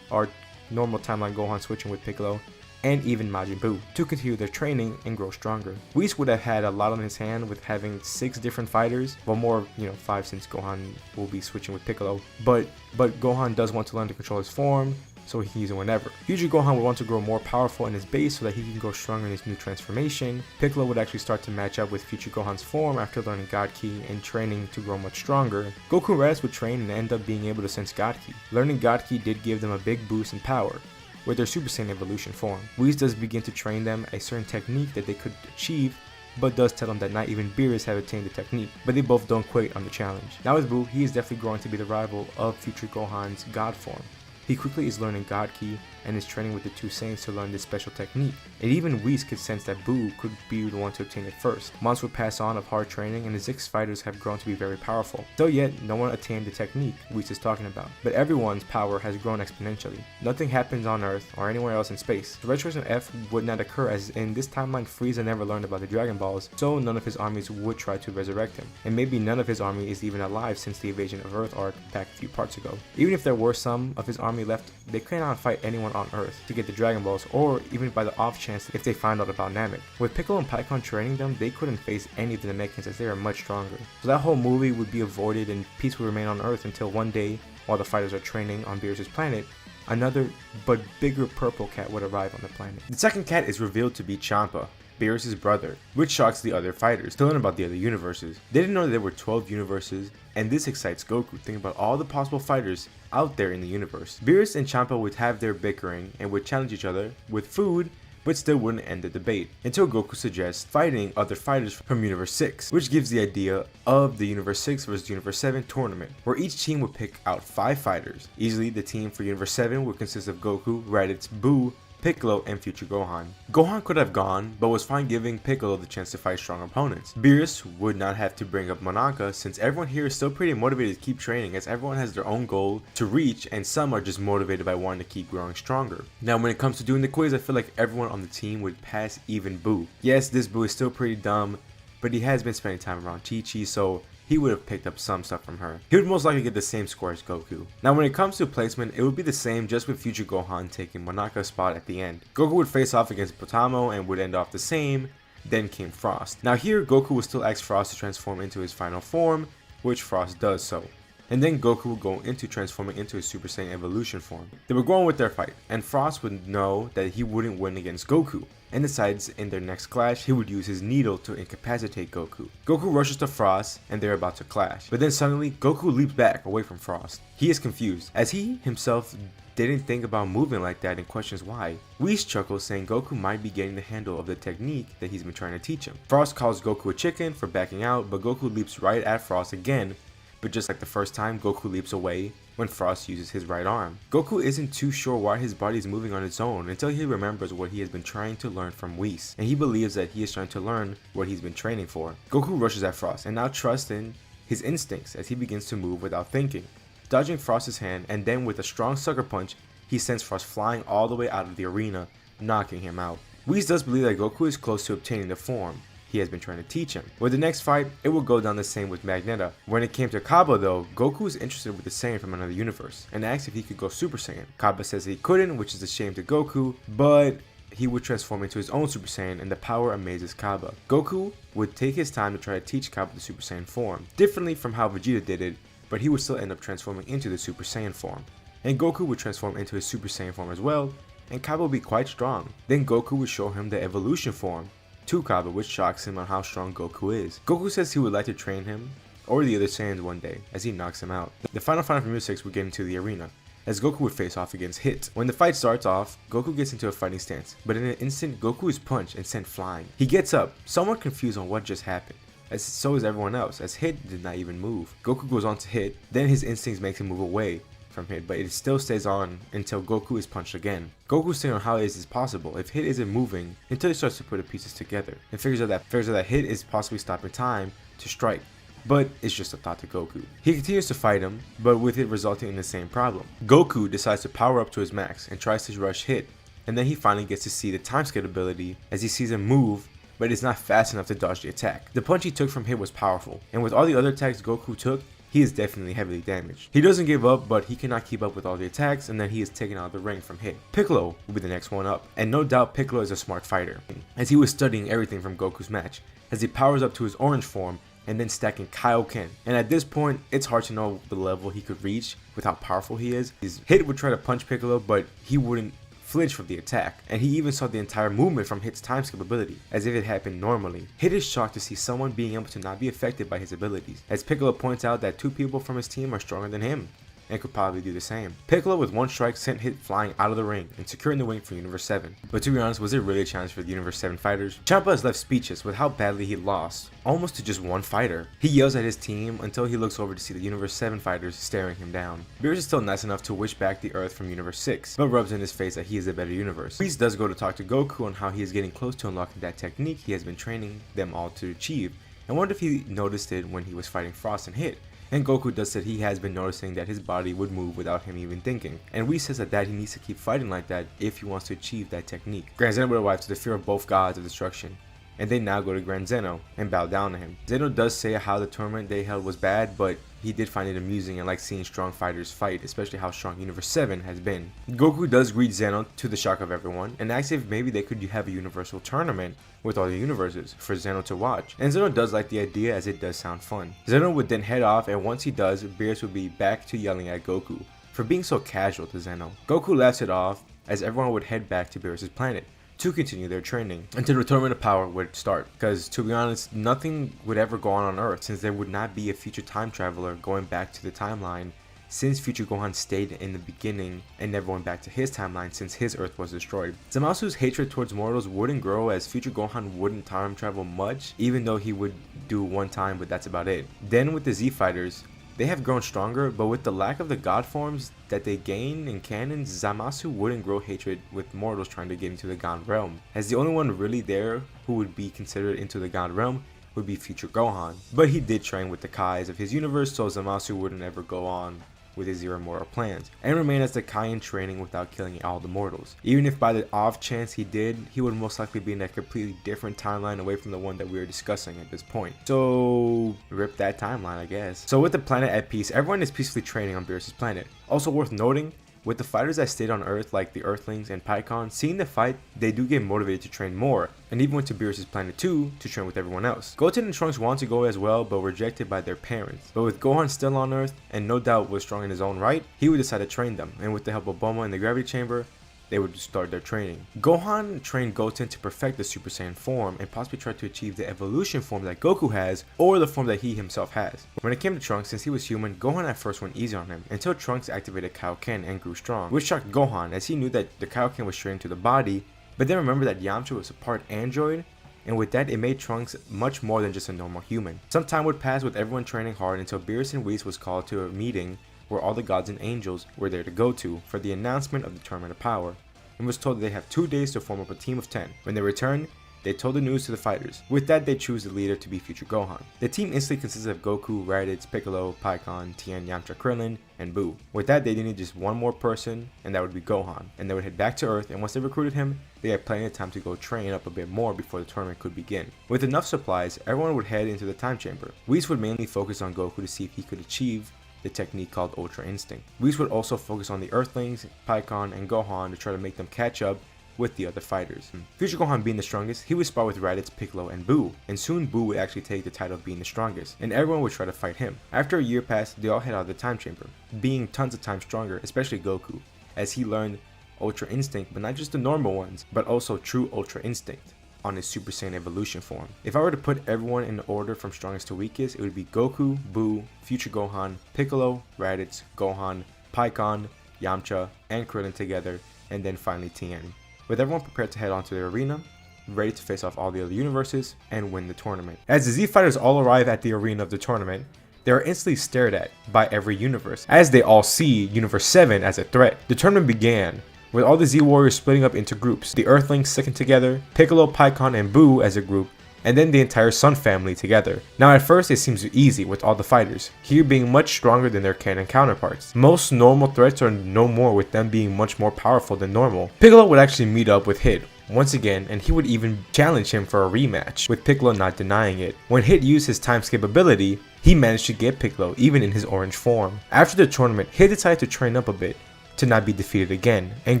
our normal timeline Gohan switching with Piccolo, and even Majin Buu, to continue their training and grow stronger. Whis would have had a lot on his hand with having 6 different fighters, well more, 5 since Gohan will be switching with Piccolo, but Gohan does want to learn to control his form, so he can use it whenever. Future Gohan would want to grow more powerful in his base so that he can grow stronger in his new transformation. Piccolo would actually start to match up with Future Gohan's form after learning God Ki and training to grow much stronger. Goku and Raditz would train and end up being able to sense God Ki. Learning God Ki did give them a big boost in power with their Super Saiyan evolution form. Whis does begin to train them a certain technique that they could achieve, but does tell them that not even Beerus have attained the technique, but they both don't quit on the challenge. Now with Buu, he is definitely growing to be the rival of Future Gohan's God form. He quickly is learning God Ki and is training with the two Saiyans to learn this special technique. And even Whis could sense that Buu could be the one to obtain it first. Months would pass on of hard training and the 6 fighters have grown to be very powerful. Still yet, no one attained the technique Whis is talking about. But everyone's power has grown exponentially. Nothing happens on Earth or anywhere else in space. The restoration of F would not occur as in this timeline Frieza never learned about the Dragon Balls, so none of his armies would try to resurrect him. And maybe none of his army is even alive since the invasion of Earth arc back a few parts ago. Even if there were some of his army left, they cannot fight anyone on Earth to get the Dragon Balls, or even by the off chance if they find out about Namek. With Piccolo and Pikkon training them, they couldn't face any of the Namekians as they are much stronger. So that whole movie would be avoided and peace would remain on Earth until one day, while the fighters are training on Beerus' planet, another but bigger purple cat would arrive on the planet. The second cat is revealed to be Champa. Beerus' brother, which shocks the other fighters to learn about the other universes. They didn't know that there were 12 universes, and this excites Goku, thinking about all the possible fighters out there in the universe. Beerus and Champa would have their bickering and would challenge each other with food, but still wouldn't end the debate, until Goku suggests fighting other fighters from Universe 6, which gives the idea of the Universe 6 vs Universe 7 tournament, where each team would pick out 5 fighters. Easily, the team for Universe 7 would consist of Goku, Raditz, Buu, Piccolo, and future Gohan. Gohan could have gone, but was fine giving Piccolo the chance to fight strong opponents. Beerus would not have to bring up Monaka, since everyone here is still pretty motivated to keep training, as everyone has their own goal to reach, and some are just motivated by wanting to keep growing stronger. Now when it comes to doing the quiz, I feel like everyone on the team would pass even Buu. Yes, this Buu is still pretty dumb, but he has been spending time around Chi-Chi, so he would have picked up some stuff from her. He would most likely get the same score as Goku. Now when it comes to placement, it would be the same, just with future Gohan taking Monaka's spot at the end. Goku would face off against Potamo and would end off the same. Then came Frost. Now here, Goku would still ask Frost to transform into his final form, which Frost does so. And then Goku would go into transforming into his Super Saiyan evolution form. They were going with their fight, and Frost would know that he wouldn't win against Goku, and decides in their next clash he would use his needle to incapacitate Goku. Goku rushes to Frost, and they're about to clash, but then suddenly Goku leaps back away from Frost. He is confused, as he himself didn't think about moving like that and questions why. Whis chuckles, saying Goku might be getting the handle of the technique that he's been trying to teach him. Frost calls Goku a chicken for backing out, but Goku leaps right at Frost again. But just like the first time, Goku leaps away when Frost uses his right arm. Goku isn't too sure why his body is moving on its own until he remembers what he has been trying to learn from Whis, and he believes that he is trying to learn what he's been training for. Goku rushes at Frost and now trusts in his instincts as he begins to move without thinking, dodging Frost's hand, and then with a strong sucker punch, he sends Frost flying all the way out of the arena, knocking him out. Whis does believe that Goku is close to obtaining the form he has been trying to teach him. With the next fight, it will go down the same with Magneta. When it came to Kaba though, Goku is interested with the Saiyan from another universe, and asks if he could go Super Saiyan. Kaba says he couldn't, which is a shame to Goku, but he would transform into his own Super Saiyan, and the power amazes Kaba. Goku would take his time to try to teach Kaba the Super Saiyan form, differently from how Vegeta did it, but he would still end up transforming into the Super Saiyan form. And Goku would transform into his Super Saiyan form as well, and Kaba would be quite strong. Then Goku would show him the evolution form to Kaba, which shocks him on how strong Goku is. Goku says he would like to train him or the other Saiyans one day, as he knocks him out. The final fight from Universe 6 would get into the arena, as Goku would face off against Hit. When the fight starts off, Goku gets into a fighting stance, but in an instant, Goku is punched and sent flying. He gets up, somewhat confused on what just happened, as so is everyone else, as Hit did not even move. Goku goes on to Hit, then his instincts make him move away from Hit, but it still stays on until Goku is punched again. Goku's thinking on how is this possible if Hit isn't moving, until he starts to put the pieces together and figures out that Hit is possibly stopping time to strike, but it's just a thought to Goku. He continues to fight him, but with it resulting in the same problem. Goku decides to power up to his max and tries to rush Hit, and then he finally gets to see the time skip ability as he sees him move, but it's not fast enough to dodge the attack. The punch he took from Hit was powerful, and with all the other attacks Goku took, he is definitely heavily damaged. He doesn't give up, but he cannot keep up with all the attacks, and then he is taken out of the ring from Hit. Piccolo will be the next one up, and no doubt Piccolo is a smart fighter, as he was studying everything from Goku's match, as he powers up to his orange form, and then stacking Kaioken. And at this point, it's hard to know the level he could reach with how powerful he is. His Hit would try to punch Piccolo, but he wouldn't flinch from the attack, and he even saw the entire movement from Hit's time skip ability, as if it happened normally. Hit is shocked to see someone being able to not be affected by his abilities, as Piccolo points out that 2 people from his team are stronger than him, and could probably do the same. Piccolo with one strike sent Hit flying out of the ring and securing the win for Universe 7. But to be honest, was it really a challenge for the Universe 7 fighters? Champa is left speechless with how badly he lost, almost to just one fighter. He yells at his team until he looks over to see the Universe 7 fighters staring him down. Beerus is still nice enough to wish back the Earth from Universe 6, but rubs in his face that he is a better universe. Whis does go to talk to Goku on how he is getting close to unlocking that technique he has been training them all to achieve, and wondered if he noticed it when he was fighting Frost and Hit. And Goku does say he has been noticing that his body would move without him even thinking. And Whis says that he needs to keep fighting like that if he wants to achieve that technique. Grand Zeno would arrive to the fear of both gods of destruction, and they now go to Grand Zeno and bow down to him. Zeno does say how the tournament they held was bad, but he did find it amusing and like seeing strong fighters fight, especially how strong Universe 7 has been. Goku does greet Zeno to the shock of everyone, and asks if maybe they could have a universal tournament with all the universes for Zeno to watch. And Zeno does like the idea, as it does sound fun. Zeno would then head off, and once he does, Beerus would be back to yelling at Goku for being so casual to Zeno. Goku laughs it off, as everyone would head back to Beerus' planet, to continue their training until the Tournament of Power would start. Because to be honest, nothing would ever go on Earth, since there would not be a future time traveler going back to the timeline, since future Gohan stayed in the beginning and never went back to his timeline since his Earth was destroyed. Zamasu's hatred towards mortals wouldn't grow, as future Gohan wouldn't time travel much, even though he would do one time, but that's about it. Then with the Z Fighters, they have grown stronger, but with the lack of the god forms that they gain in canon, Zamasu wouldn't grow hatred with mortals trying to get into the god realm, as the only one really there who would be considered into the god realm would be future Gohan. But he did train with the Kais of his universe, so Zamasu wouldn't ever go on with his zero mortal plans, and remain as the Kai in training without killing all the mortals. Even if by the off chance he did, he would most likely be in a completely different timeline away from the one that we are discussing at this point. So rip that timeline, I guess. So with the planet at peace, everyone is peacefully training on Beerus's planet. Also worth noting, with the fighters that stayed on Earth like the Earthlings and Pikkon, seeing the fight, they do get motivated to train more, and even went to Beerus's planet too to train with everyone else. Goten and Trunks wanted to go as well, but were rejected by their parents. But with Gohan still on Earth, and no doubt was strong in his own right, he would decide to train them, and with the help of Bulma in the gravity chamber, they would start their training. Gohan trained Goten to perfect the Super Saiyan form and possibly try to achieve the evolution form that Goku has, or the form that he himself has. When it came to Trunks, since he was human, Gohan at first went easy on him until Trunks activated Kaioken and grew strong, which shocked Gohan as he knew that the Kaioken was straight into the body, but then remembered that Yamcha was a part android, and with that it made Trunks much more than just a normal human. Some time would pass with everyone training hard until Beerus and Whis was called to a meeting where all the gods and angels were there to go to for the announcement of the Tournament of Power, and was told that they have 2 days to form up a team of 10. When they returned, they told the news to the fighters. With that, they choose the leader to be future Gohan. The team instantly consists of Goku, Raditz, Piccolo, Pikkon, Tien, Yamcha, Krillin, and Buu. With that, they needed just one more person, and that would be Gohan. And they would head back to Earth, and once they recruited him, they had plenty of time to go train up a bit more before the tournament could begin. With enough supplies, everyone would head into the time chamber. Whis would mainly focus on Goku to see if he could achieve the technique called Ultra Instinct. Whis would also focus on the Earthlings, Pikkon, and Gohan to try to make them catch up with the other fighters. Future Gohan being the strongest, he would spar with Raditz, Piccolo, and Buu, and soon Buu would actually take the title of being the strongest, and everyone would try to fight him. After a year passed, they all head out of the time chamber, being tons of times stronger, especially Goku, as he learned Ultra Instinct, but not just the normal ones, but also true Ultra Instinct on his Super Saiyan evolution form. If I were to put everyone in order from strongest to weakest, it would be Goku, Buu, Future Gohan, Piccolo, Raditz, Gohan, Pikkon, Yamcha, and Krillin together, and then finally Tien. With everyone prepared to head onto the arena, ready to face off all the other universes and win the tournament. As the Z Fighters all arrive at the arena of the tournament, they are instantly stared at by every universe, as they all see Universe 7 as a threat. The tournament began, with all the Z Warriors splitting up into groups, the Earthlings sticking together, Piccolo, Pikkon, and Buu as a group, and then the entire Sun family together. Now at first it seems easy with all the fighters, here being much stronger than their canon counterparts. Most normal threats are no more, with them being much more powerful than normal. Piccolo would actually meet up with Hit once again, and he would even challenge him for a rematch, with Piccolo not denying it. When Hit used his time skip ability, he managed to get Piccolo even in his orange form. After the tournament, Hit decided to train up a bit to not be defeated again, and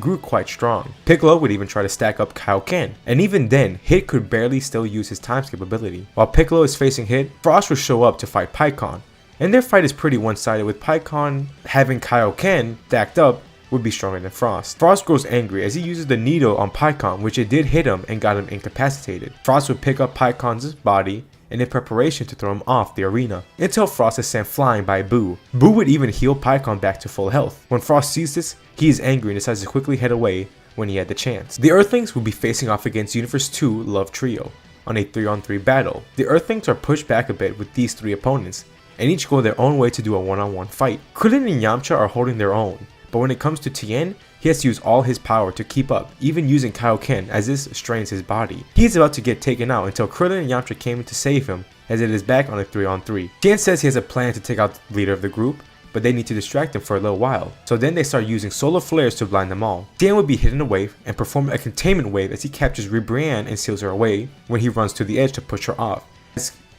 grew quite strong. Piccolo would even try to stack up Kaioken, and even then, Hit could barely still use his time skip ability. While Piccolo is facing Hit, Frost would show up to fight Pikkon, and their fight is pretty one-sided, with Pikkon having Kaioken stacked up would be stronger than Frost. Frost grows angry as he uses the needle on Pikkon, which it did hit him and got him incapacitated. Frost would pick up Pikkon's body and in preparation to throw him off the arena, until Frost is sent flying by Buu. Buu would even heal Pikkon back to full health. When Frost sees this, he is angry and decides to quickly head away when he had the chance. The Earthlings would be facing off against Universe 2 Love Trio on a 3-on-3 battle. The Earthlings are pushed back a bit with these 3 opponents, and each go their own way to do a one-on-one fight. Krillin and Yamcha are holding their own, but when it comes to Tien, he has to use all his power to keep up, even using Kaioken as this strains his body. He is about to get taken out until Krillin and Yamcha came in to save him, as it is back on a 3-on-3. Tien says he has a plan to take out the leader of the group, but they need to distract him for a little while. So then they start using solar flares to blind them all. Tien would be hidden away and perform a containment wave as he captures Ribrianne and seals her away when he runs to the edge to push her off.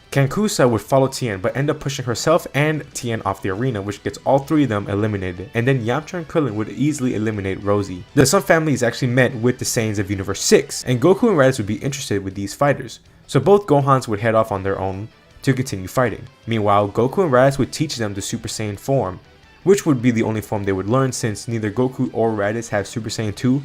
Kankusa would follow Tien, but end up pushing herself and Tien off the arena, which gets all 3 of them eliminated, and then Yamcha and Krillin would easily eliminate Rosie. The Sun family is actually met with the Saiyans of Universe 6, and Goku and Raditz would be interested with these fighters, so both Gohans would head off on their own to continue fighting. Meanwhile, Goku and Raditz would teach them the Super Saiyan form, which would be the only form they would learn since neither Goku or Raditz have Super Saiyan 2,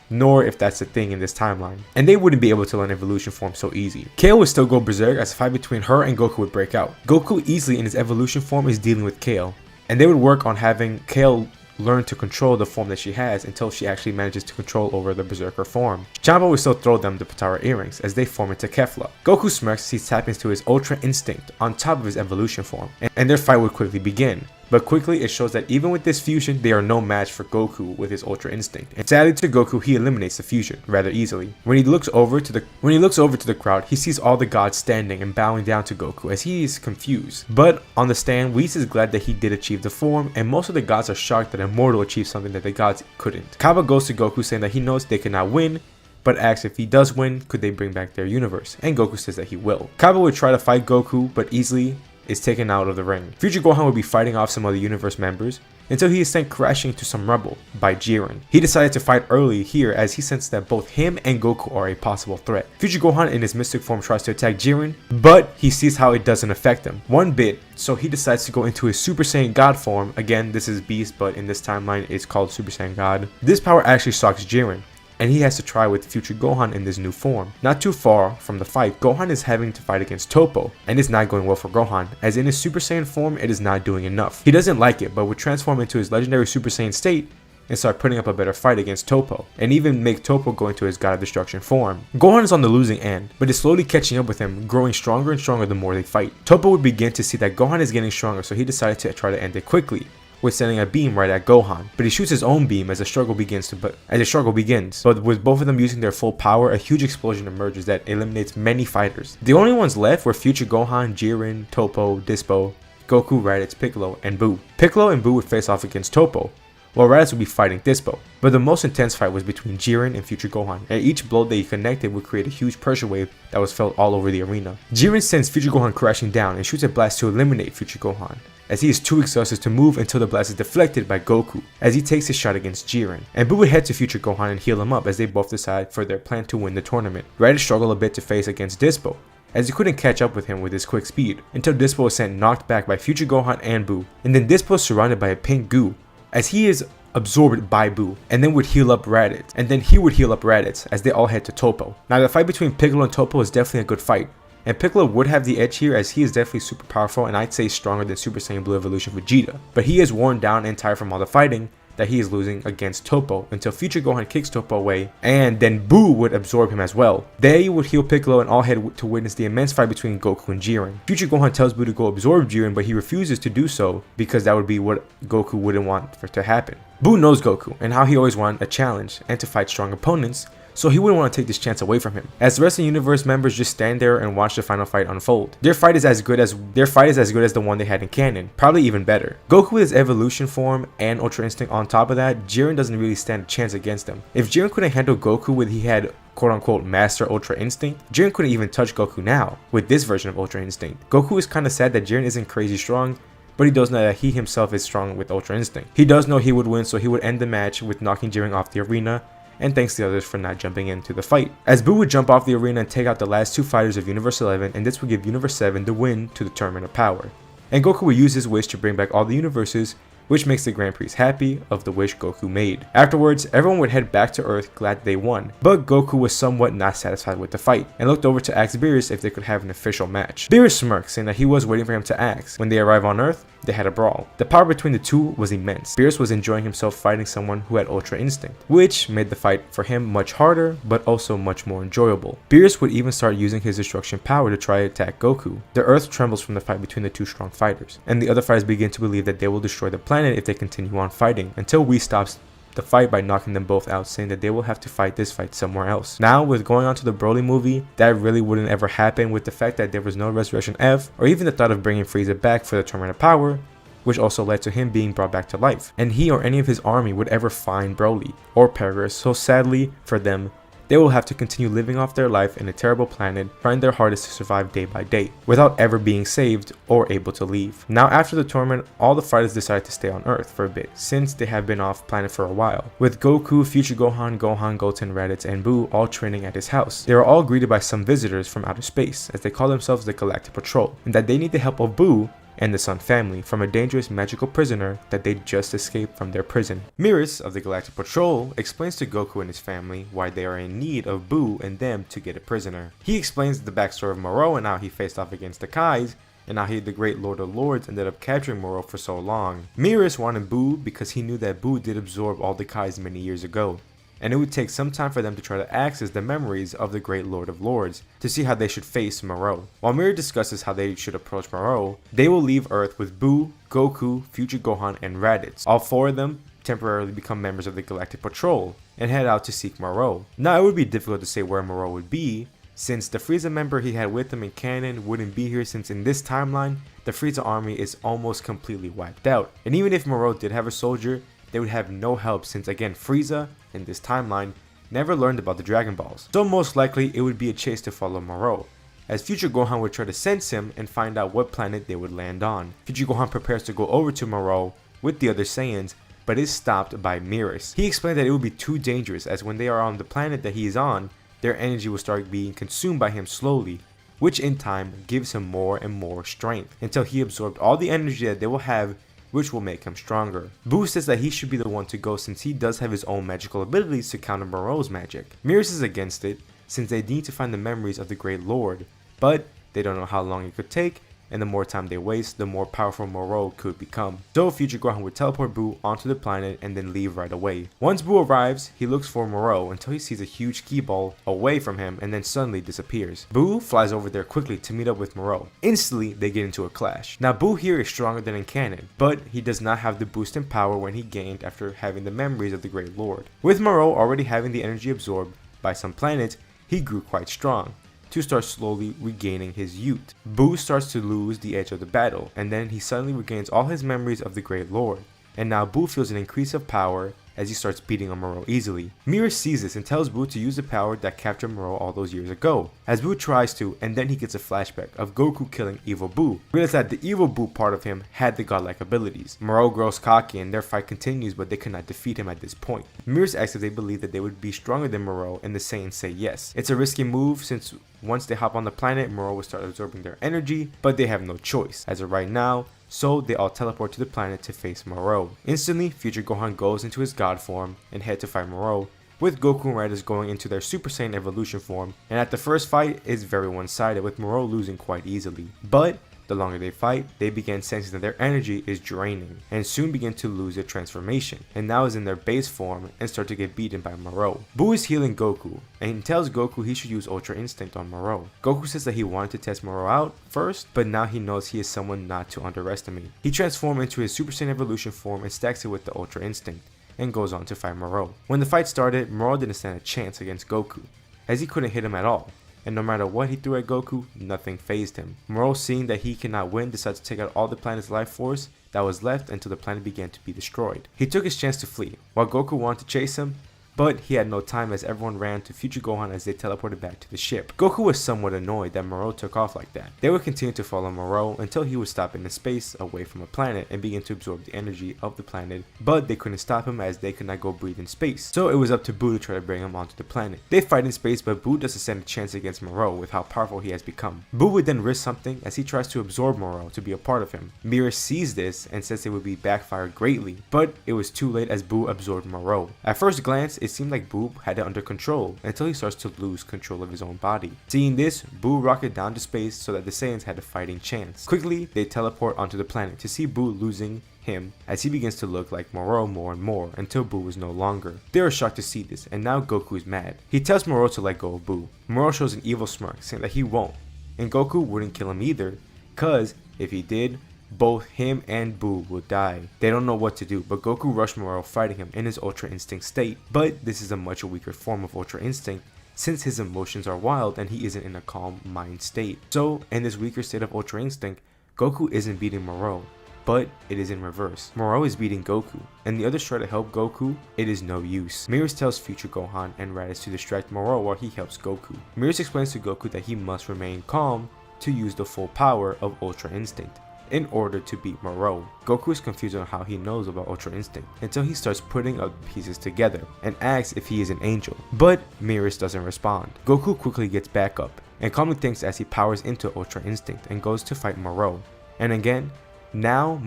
nor if that's a thing in this timeline. And they wouldn't be able to learn evolution form so easy. Kale would still go berserk as a fight between her and Goku would break out. Goku easily in his evolution form is dealing with Kale, and they would work on having Kale learn to control the form that she has until she actually manages to control over the berserker form. Champa would still throw them the Potara earrings as they form into Kefla. Goku smirks as he taps into his Ultra Instinct on top of his evolution form, and their fight would quickly begin. But quickly it shows that even with this fusion, they are no match for Goku with his Ultra Instinct. And sadly to Goku, he eliminates the fusion rather easily. When he looks over to the crowd, he sees all the gods standing and bowing down to Goku as he is confused. But on the stand, Whis is glad that he did achieve the form, and most of the gods are shocked that Immortal achieved something that the gods couldn't. Kaba goes to Goku saying that he knows they cannot win, but asks if he does win, could they bring back their universe? And Goku says that he will. Kaba would try to fight Goku, but easily is taken out of the ring. Future Gohan would be fighting off some other universe members until he is sent crashing into some rubble by Jiren. He decided to fight early here as he sensed that both him and Goku are a possible threat. Future Gohan in his mystic form tries to attack Jiren, but he sees how it doesn't affect him one bit, so he decides to go into his Super Saiyan God form. Again, this is Beast, but in this timeline it's called Super Saiyan God. This power actually shocks Jiren, and he has to try with Future Gohan in this new form. Not too far from the fight, Gohan is having to fight against Toppo, and it's not going well for Gohan, as in his Super Saiyan form it is not doing enough. He doesn't like it, but would transform into his legendary Super Saiyan state and start putting up a better fight against Toppo, and even make Toppo go into his God of Destruction form. Gohan is on the losing end, but is slowly catching up with him, growing stronger and stronger the more they fight. Toppo would begin to see that Gohan is getting stronger, so he decided to try to end it quickly, with sending a beam right at Gohan, but he shoots his own beam as the struggle begins. But with both of them using their full power, a huge explosion emerges that eliminates many fighters. The only ones left were Future Gohan, Jiren, Toppo, Dispo, Goku, Raditz, Piccolo, and Buu. Piccolo and Buu would face off against Toppo, while Raditz would be fighting Dispo. But the most intense fight was between Jiren and Future Gohan, and each blow they connected would create a huge pressure wave that was felt all over the arena. Jiren sends Future Gohan crashing down and shoots a blast to eliminate Future Gohan, as he is too exhausted to move until the blast is deflected by Goku, as he takes his shot against Jiren. And Buu would head to Future Gohan and heal him up as they both decide for their plan to win the tournament. Raditz struggled a bit to face against Dispo, as he couldn't catch up with him with his quick speed, until Dispo was sent knocked back by Future Gohan and Buu. And then Dispo is surrounded by a pink goo, as he is absorbed by Buu, and then would heal up Raditz, and then he would heal up Raditz as they all head to Toppo. Now the fight between Piccolo and Toppo is definitely a good fight, and Piccolo would have the edge here as he is definitely super powerful and I'd say stronger than Super Saiyan Blue Evolution Vegeta. But he is worn down and tired from all the fighting that he is losing against Toppo until Future Gohan kicks Toppo away, and then Buu would absorb him as well. They would heal Piccolo and all head to witness the immense fight between Goku and Jiren. Future Gohan tells Buu to go absorb Jiren, but he refuses to do so because that would be what Goku wouldn't want to happen. Buu knows Goku and how he always wanted a challenge and to fight strong opponents, so he wouldn't want to take this chance away from him. As the rest of the universe members just stand there and watch the final fight unfold. Their fight is as good as the one they had in canon, probably even better. Goku with his evolution form and Ultra Instinct on top of that, Jiren doesn't really stand a chance against him. If Jiren couldn't handle Goku when he had quote-unquote Master Ultra Instinct, Jiren couldn't even touch Goku now with this version of Ultra Instinct. Goku is kinda sad that Jiren isn't crazy strong, but he does know that he himself is strong with Ultra Instinct. He does know he would win, so he would end the match with knocking Jiren off the arena, and thanks to the others for not jumping into the fight. As Buu would jump off the arena and take out the last two fighters of Universe 11, and this would give Universe 7 the win to the Tournament of Power. And Goku would use his wish to bring back all the universes, which makes the Grand Prix happy of the wish Goku made. Afterwards, everyone would head back to Earth glad they won, but Goku was somewhat not satisfied with the fight, and looked over to ask Beerus if they could have an official match. Beerus smirked, saying that he was waiting for him to ask. When they arrive on Earth, they had a brawl. The power between the two was immense. Beerus was enjoying himself fighting someone who had Ultra Instinct, which made the fight for him much harder, but also much more enjoyable. Beerus would even start using his destruction power to try to attack Goku. The Earth trembles from the fight between the two strong fighters, and the other fighters begin to believe that they will destroy the planet if they continue on fighting, until Whis stops the fight by knocking them both out, saying that they will have to fight this fight somewhere else. Now, with going on to the Broly movie, that really wouldn't ever happen with the fact that there was no Resurrection F, or even the thought of bringing Frieza back for the Tournament of Power, which also led to him being brought back to life, and he or any of his army would ever find Broly or Paragus, so sadly for them, they will have to continue living off their life in a terrible planet, trying their hardest to survive day by day, without ever being saved or able to leave. Now after the tournament, all the fighters decided to stay on Earth for a bit, since they have been off planet for a while, with Goku, Future Gohan, Goten, Raditz, and Buu all training at his house. They are all greeted by some visitors from outer space, as they call themselves the Galactic Patrol, and that they need the help of Buu and the Sun family from a dangerous magical prisoner that they just escaped from their prison. Miris of the Galactic Patrol explains to Goku and his family why they are in need of Buu and them to get a prisoner. He explains the backstory of Moro and how he faced off against the Kais, and how he, the great Lord of Lords, ended up capturing Moro for so long. Miris wanted Buu because he knew that Buu did absorb all the Kais many years ago, and it would take some time for them to try to access the memories of the great Lord of Lords to see how they should face Moro. While Miris discusses how they should approach Moro, they will leave Earth with Buu, Goku, Future Gohan, and Raditz. All four of them temporarily become members of the Galactic Patrol and head out to seek Moro. Now, it would be difficult to say where Moro would be, since the Frieza member he had with him in canon wouldn't be here, since in this timeline, the Frieza army is almost completely wiped out. And even if Moro did have a soldier, they would have no help, since again Frieza, in this timeline, never learned about the Dragon Balls. So most likely it would be a chase to follow Moro, as Future Gohan would try to sense him and find out what planet they would land on. Future Gohan prepares to go over to Moro with the other Saiyans, but is stopped by Miris. He explained that it would be too dangerous, as when they are on the planet that he is on, their energy will start being consumed by him slowly, which in time gives him more and more strength, until he absorbed all the energy that they will have, which will make him stronger. Buu says that he should be the one to go, since he does have his own magical abilities to counter Moro's magic. Miris is against it, since they need to find the memories of the Great Lord, but they don't know how long it could take, and the more time they waste, the more powerful Moro could become. So Future Gohan would teleport Buu onto the planet and then leave right away. Once Buu arrives, he looks for Moro until he sees a huge ki ball away from him and then suddenly disappears. Buu flies over there quickly to meet up with Moro. Instantly, they get into a clash. Now Buu here is stronger than in canon, but he does not have the boost in power when he gained after having the memories of the Great Lord. With Moro already having the energy absorbed by some planets, he grew quite strong, to start slowly regaining his youth. Buu starts to lose the edge of the battle, and then he suddenly regains all his memories of the Great Lord, and now Buu feels an increase of power as he starts beating on Moro easily. Miris sees this and tells Buu to use the power that captured Moro all those years ago, as Buu tries to, and then he gets a flashback of Goku killing evil Buu. Realize that the evil Buu part of him had the godlike abilities. Moro grows cocky and their fight continues, but they cannot defeat him at this point. Miris asks if they believe that they would be stronger than Moro, and the Saiyans say yes. It's a risky move, since once they hop on the planet, Moro will start absorbing their energy, but they have no choice as of right now, so they all teleport to the planet to face Moro. Instantly, Future Gohan goes into his god form and head to fight Moro, with Goku and Raditz going into their Super Saiyan evolution form, and at the first fight is very one-sided, with Moro losing quite easily. But the longer they fight, they begin sensing that their energy is draining, and soon begin to lose their transformation, and now is in their base form and start to get beaten by Moro. Buu is healing Goku, and he tells Goku he should use Ultra Instinct on Moro. Goku says that he wanted to test Moro out first, but now he knows he is someone not to underestimate. He transforms into his Super Saiyan evolution form and stacks it with the Ultra Instinct, and goes on to fight Moro. When the fight started, Moro didn't stand a chance against Goku, as he couldn't hit him at all, and no matter what he threw at Goku, nothing fazed him. Moro, seeing that he cannot win, decides to take out all the planet's life force that was left until the planet began to be destroyed. He took his chance to flee, while Goku wanted to chase him, but he had no time as everyone ran to Future Gohan as they teleported back to the ship. Goku was somewhat annoyed that Moro took off like that. They would continue to follow Moro until he would stop in a space away from a planet and begin to absorb the energy of the planet, but they couldn't stop him as they could not go breathe in space. So it was up to Buu to try to bring him onto the planet. They fight in space, but Buu doesn't stand a chance against Moro with how powerful he has become. Buu would then risk something as he tries to absorb Moro to be a part of him. Miris sees this and says it would be backfired greatly, but it was too late as Buu absorbed Moro. At first glance, it seemed like Buu had it under control until he starts to lose control of his own body. Seeing this, Buu rocketed down to space so that the Saiyans had a fighting chance. Quickly, they teleport onto the planet to see Buu losing him as he begins to look like Moro more and more until Buu was no longer. They are shocked to see this, and now Goku is mad. He tells Moro to let go of Buu. Moro shows an evil smirk, saying that he won't, and Goku wouldn't kill him either, cause if he did, both him and Buu will die. They don't know what to do, but Goku rushed Moro, fighting him in his Ultra Instinct state. But this is a much weaker form of Ultra Instinct, since his emotions are wild and he isn't in a calm mind state. So in this weaker state of Ultra Instinct, Goku isn't beating Moro, but it is in reverse. Moro is beating Goku, and the others try to help Goku. It is no use. Miris tells Future Gohan and Raditz to distract Moro while he helps Goku. Miris explains to Goku that he must remain calm to use the full power of Ultra Instinct in order to beat Moro. Goku is confused on how he knows about Ultra Instinct until he starts putting up pieces together and asks if he is an angel, but Miris doesn't respond. Goku quickly gets back up and calmly thinks as he powers into Ultra Instinct and goes to fight Moro. And again, Now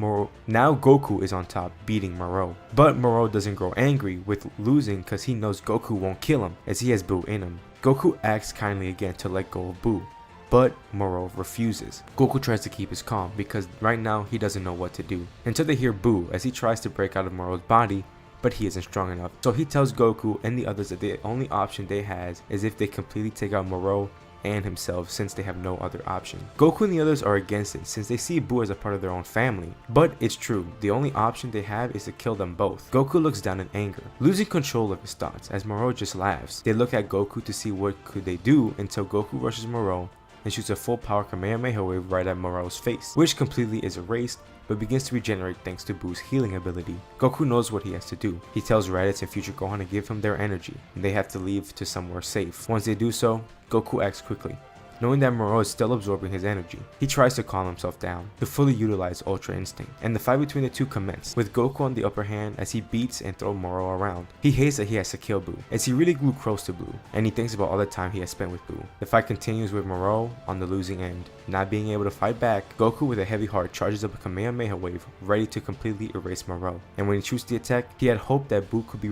Goku is on top, beating Moro. But Moro doesn't grow angry with losing because he knows Goku won't kill him as he has Buu in him. Goku asks kindly again to let go of Buu, but Moro refuses. Goku tries to keep his calm because right now he doesn't know what to do, until they hear Buu as he tries to break out of Moro's body, but he isn't strong enough. So he tells Goku and the others that the only option they has is if they completely take out Moro and himself, since they have no other option. Goku and the others are against it since they see Buu as a part of their own family. But it's true, the only option they have is to kill them both. Goku looks down in anger, losing control of his thoughts as Moro just laughs. They look at Goku to see what could they do until Goku rushes Moro and shoots a full power Kamehameha wave right at Moro's face, which completely is erased but begins to regenerate thanks to Buu's healing ability. Goku knows what he has to do. He tells Raditz and future Gohan to give him their energy, and they have to leave to somewhere safe. Once they do so, Goku acts quickly, knowing that Moro is still absorbing his energy. He tries to calm himself down to fully utilize Ultra Instinct, and the fight between the two commences, with Goku on the upper hand as he beats and throws Moro around. He hates that he has to kill Buu, as he really grew close to Buu, and he thinks about all the time he has spent with Buu. The fight continues with Moro on the losing end. Not being able to fight back, Goku with a heavy heart charges up a Kamehameha wave, ready to completely erase Moro. And when he shoots the attack, he had hoped that Buu could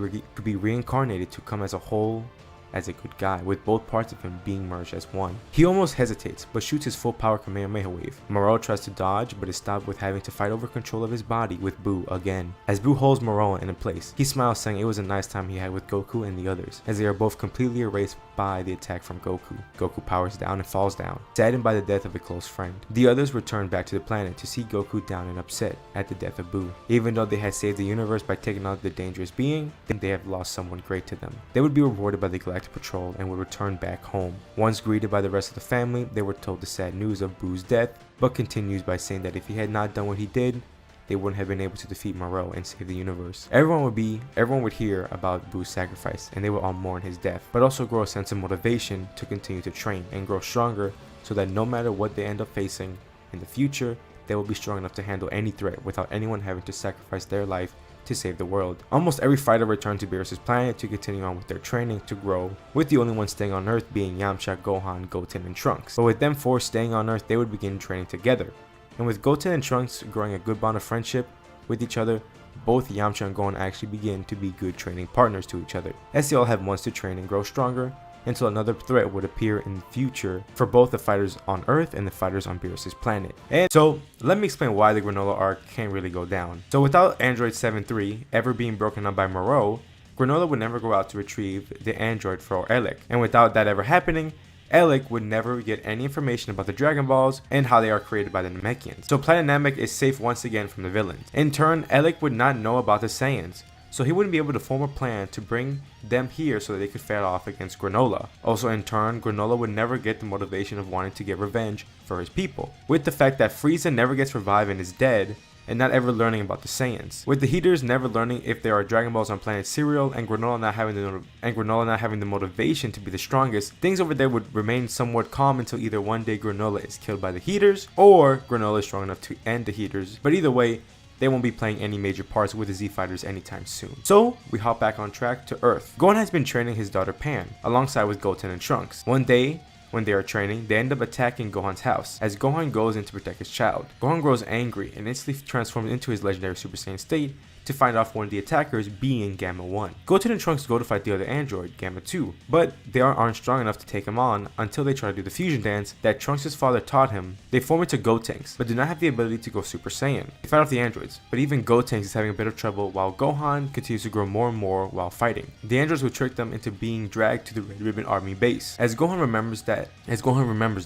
be reincarnated to come as a whole, as a good guy, with both parts of him being merged as one. He almost hesitates, but shoots his full power Kamehameha wave. Moro tries to dodge, but is stopped with having to fight over control of his body with Buu again. As Buu holds Moro in place, he smiles, saying it was a nice time he had with Goku and the others, as they are both completely erased by the attack from Goku. Goku powers down and falls down, saddened by the death of a close friend. The others return back to the planet to see Goku down and upset at the death of Buu. Even though they had saved the universe by taking out the dangerous being, they have lost someone great to them. They would be rewarded by the Galactic Patrol and would return back home. Once greeted by the rest of the family, they were told the sad news of Buu's death, but continues by saying that if he had not done what he did, they wouldn't have been able to defeat Moro and save the universe. Everyone would hear about Buu's sacrifice, and they would all mourn his death, but also grow a sense of motivation to continue to train and grow stronger, so that no matter what they end up facing in the future, they will be strong enough to handle any threat without anyone having to sacrifice their life to save the world. Almost every fighter returned to Beerus' planet to continue on with their training to grow, with the only ones staying on Earth being Yamcha, Gohan, Goten, and Trunks. But with them four staying on Earth, they would begin training together. And with Goten and Trunks growing a good bond of friendship with each other, both Yamcha and Gohan actually begin to be good training partners to each other, as they all have months to train and grow stronger, until another threat would appear in the future for both the fighters on Earth and the fighters on Beerus' planet. And so, let me explain why the Granola arc can't really go down. So without Android 7-3 ever being broken up by Moro, Granola would never go out to retrieve the android for Elec. And without that ever happening, Elec would never get any information about the Dragon Balls and how they are created by the Namekians. So Planet Namek is safe once again from the villains. In turn, Elec would not know about the Saiyans, so he wouldn't be able to form a plan to bring them here so that they could fight off against Granola. Also in turn, Granola would never get the motivation of wanting to get revenge for his people, with the fact that Frieza never gets revived and is dead, and not ever learning about the Saiyans. With the Heaters never learning if there are Dragon Balls on planet Cereal, and Granola not having the motivation to be the strongest, things over there would remain somewhat calm until either one day Granola is killed by the Heaters, or Granola is strong enough to end the Heaters. But either way, they won't be playing any major parts with the Z Fighters anytime soon. So, we hop back on track to Earth. Gohan has been training his daughter Pan, alongside with Goten and Trunks. One day, when they are training, they end up attacking Gohan's house, as Gohan goes in to protect his child. Gohan grows angry and instantly transforms into his legendary Super Saiyan state to find off one of the attackers being Gamma 1. Goten and Trunks go to fight the other android, Gamma 2, but they aren't strong enough to take him on until they try to do the fusion dance that Trunks' father taught him. They form into Gotenks, but do not have the ability to go Super Saiyan. They fight off the androids, but even Gotenks is having a bit of trouble while Gohan continues to grow more and more while fighting. The androids will trick them into being dragged to the Red Ribbon Army base, as Gohan remembers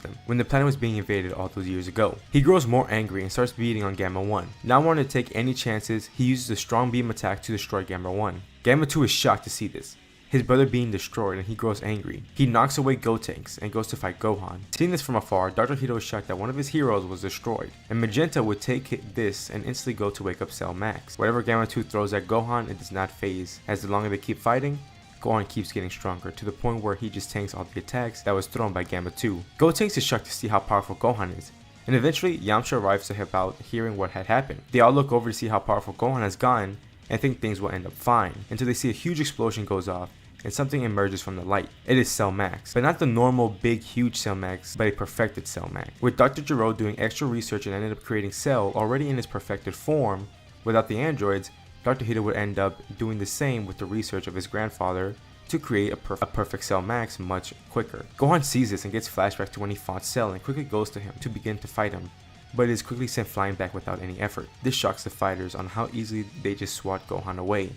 them when the planet was being invaded all those years ago. He grows more angry and starts beating on Gamma 1. Not wanting to take any chances, he uses a strong beam attack to destroy Gamma 1. Gamma 2 is shocked to see this, his brother being destroyed, and he grows angry. He knocks away Gotenks and goes to fight Gohan. Seeing this from afar, Dr. Hito is shocked that one of his heroes was destroyed, and Magenta would take this and instantly go to wake up Cell Max. Whatever Gamma 2 throws at Gohan, it does not phase, as the longer they keep fighting, Gohan keeps getting stronger, to the point where he just tanks all the attacks that was thrown by Gamma 2. Gotenks is shocked to see how powerful Gohan is, and eventually Yamcha arrives to help out, hearing what had happened. They all look over to see how powerful Gohan has gotten, and think things will end up fine, until they see a huge explosion goes off, and something emerges from the light. It is Cell Max, but not the normal big huge Cell Max, but a perfected Cell Max. With Dr. Gero doing extra research and ended up creating Cell already in his perfected form, without the androids, Dr. Hito would end up doing the same with the research of his grandfather to create a perfect Cell Max much quicker. Gohan sees this and gets flashbacks to when he fought Cell and quickly goes to him to begin to fight him, but is quickly sent flying back without any effort. This shocks the fighters on how easily they just swat Gohan away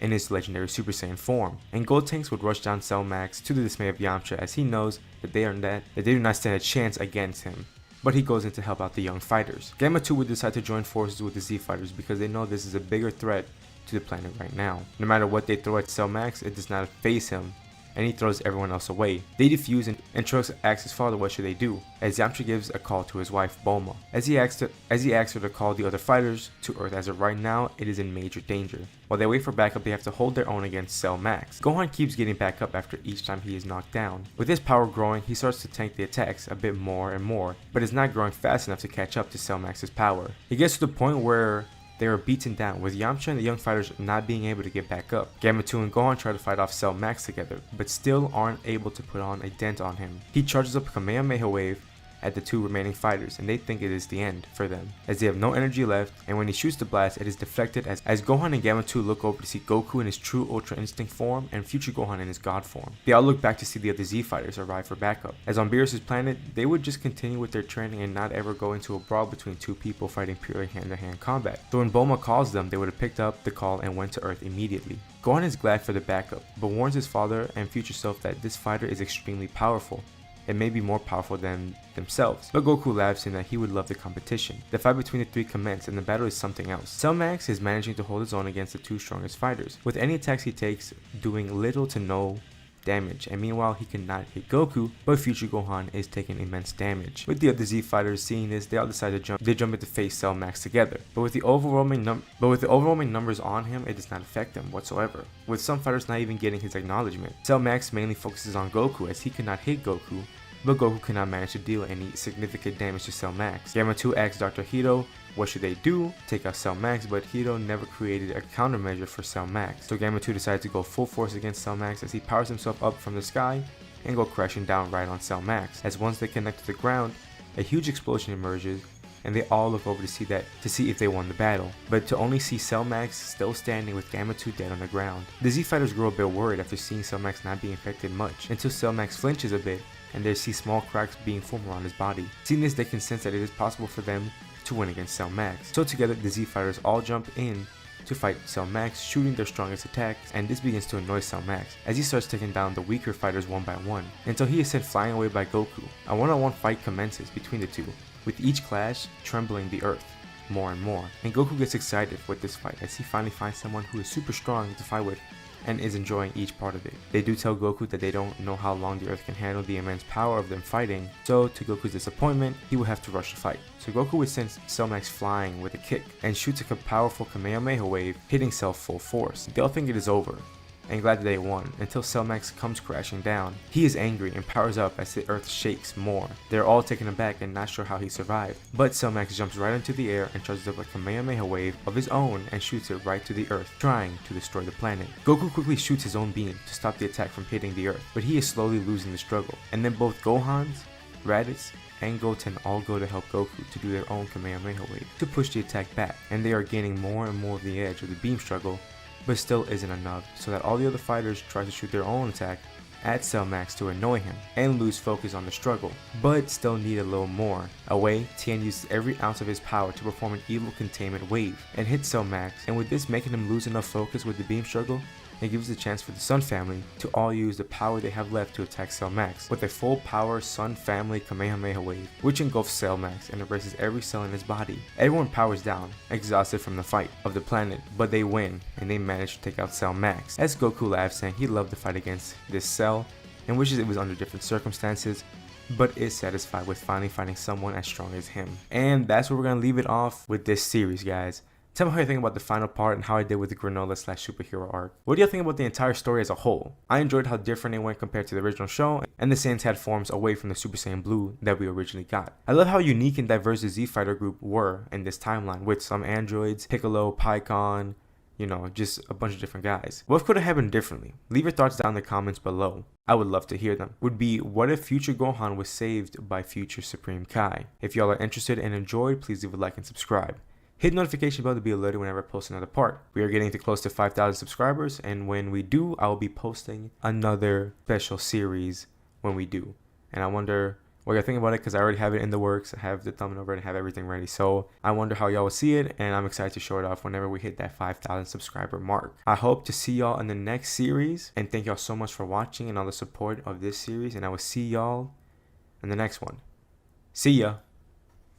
in his legendary Super Saiyan form, and Gotenks would rush down Cell Max to the dismay of Yamcha as he knows that they do not stand a chance against him. But he goes in to help out the young fighters. Gamma 2 would decide to join forces with the Z fighters because they know this is a bigger threat to the planet right now. No matter what they throw at Cell Max, it does not faze him, and he throws everyone else away. They defuse and Trunks asks his father what should they do, as Yamcha gives a call to his wife Bulma, as he asks her to call the other fighters to Earth as of right now it is in major danger. While they wait for backup, they have to hold their own against Cell Max. Gohan keeps getting back up after each time he is knocked down. With his power growing, he starts to tank the attacks a bit more and more, but is not growing fast enough to catch up to Cell Max's power. He gets to the point where they are beaten down, with Yamcha and the young fighters not being able to get back up. Gamma 2 and Gohan try to fight off Cell Max together, but still aren't able to put on a dent on him. He charges up a Kamehameha wave at the two remaining fighters, and they think it is the end for them, as they have no energy left, and when he shoots the blast, it is deflected as Gohan and Gamma 2 look over to see Goku in his true Ultra Instinct form and future Gohan in his God form. They all look back to see the other Z fighters arrive for backup, as on Beerus' planet, they would just continue with their training and not ever go into a brawl between two people fighting purely hand-to-hand combat. So when Bulma calls them, they would have picked up the call and went to Earth immediately. Gohan is glad for the backup, but warns his father and future self that this fighter is extremely powerful. It may be more powerful than themselves, but Goku laughs in that he would love the competition. The fight between the three commence and the battle is something else. Cell Max is managing to hold his own against the two strongest fighters, with any attacks he takes doing little to no damage, and meanwhile he cannot hit Goku, but future Gohan is taking immense damage. With the other Z fighters seeing this, they all decide to jump in to face Cell Max together, but with the overwhelming numbers on him, it does not affect them whatsoever, with some fighters not even getting his acknowledgement. Cell Max mainly focuses on Goku as he cannot hit Goku, but Goku cannot manage to deal any significant damage to Cell Max. Gamma 2 asks Dr. Hito what should they do, take out Cell Max, but Hito never created a countermeasure for Cell Max. So Gamma 2 decides to go full force against Cell Max as he powers himself up from the sky and go crashing down right on Cell Max. As once they connect to the ground, a huge explosion emerges and they all look over to see if they won the battle, but to only see Cell Max still standing with Gamma 2 dead on the ground. The Z fighters grow a bit worried after seeing Cell Max not being affected much, until Cell Max flinches a bit and they see small cracks being formed around his body. Seeing this, they can sense that it is possible for them to win against Cell Max. So together, the Z fighters all jump in to fight Cell Max, shooting their strongest attacks, and this begins to annoy Cell Max as he starts taking down the weaker fighters one by one, until he is sent flying away by Goku. A one-on-one fight commences between the two, with each clash trembling the earth more and more, and Goku gets excited with this fight as he finally finds someone who is super strong to fight with and is enjoying each part of it. They do tell Goku that they don't know how long the earth can handle the immense power of them fighting, so to Goku's disappointment, he will have to rush the fight. So Goku would send Cell Max flying with a kick and shoots a powerful Kamehameha wave, hitting Cell full force. They all think it is over and glad that they won, until Cell Max comes crashing down. He is angry and powers up as the earth shakes more. They are all taken aback and not sure how he survived, but Cell Max jumps right into the air and charges up a Kamehameha wave of his own and shoots it right to the earth, trying to destroy the planet. Goku quickly shoots his own beam to stop the attack from hitting the earth, but he is slowly losing the struggle, and then both Gohan's, Raditz, and Goten all go to help Goku to do their own Kamehameha wave to push the attack back, and they are gaining more and more of the edge of the beam struggle, but still isn't enough, so that all the other fighters try to shoot their own attack at Cell Max to annoy him and lose focus on the struggle, but still need a little more. Away, Tien uses every ounce of his power to perform an evil containment wave and hit Cell Max, and with this making him lose enough focus with the beam struggle, it gives the chance for the Sun family to all use the power they have left to attack Cell Max with a full power Sun family Kamehameha wave, which engulfs Cell Max and erases every cell in his body. Everyone powers down, exhausted from the fight of the planet, but they win and they manage to take out Cell Max. As Goku laughs, saying he loved the fight against this Cell and wishes it was under different circumstances, but is satisfied with finally finding someone as strong as him. And that's where we're gonna leave it off with this series, guys. Tell me how you think about the final part and how I did with the Granola / superhero arc. What do you think about the entire story as a whole? I enjoyed how different it went compared to the original show, and the Saiyans had forms away from the Super Saiyan Blue that we originally got. I love how unique and diverse the Z Fighter group were in this timeline, with some androids, Piccolo, Piccon, You know, just a bunch of different guys. What could have happened differently? Leave your thoughts down in the comments below. I would love to hear them. Would be, what if future Gohan was saved by future Supreme Kai? If y'all are interested and enjoyed, please leave a like and subscribe. Hit the notification bell to be alerted whenever I post another part. We are getting to close to 5,000 subscribers, and when we do, I will be posting another special series when we do. And I wonder what you're thinking about it, because I already have it in the works. I have the thumbnail ready, have everything ready. So I wonder how y'all will see it, and I'm excited to show it off whenever we hit that 5,000 subscriber mark. I hope to see y'all in the next series, and thank y'all so much for watching and all the support of this series, and I will see y'all in the next one. See ya.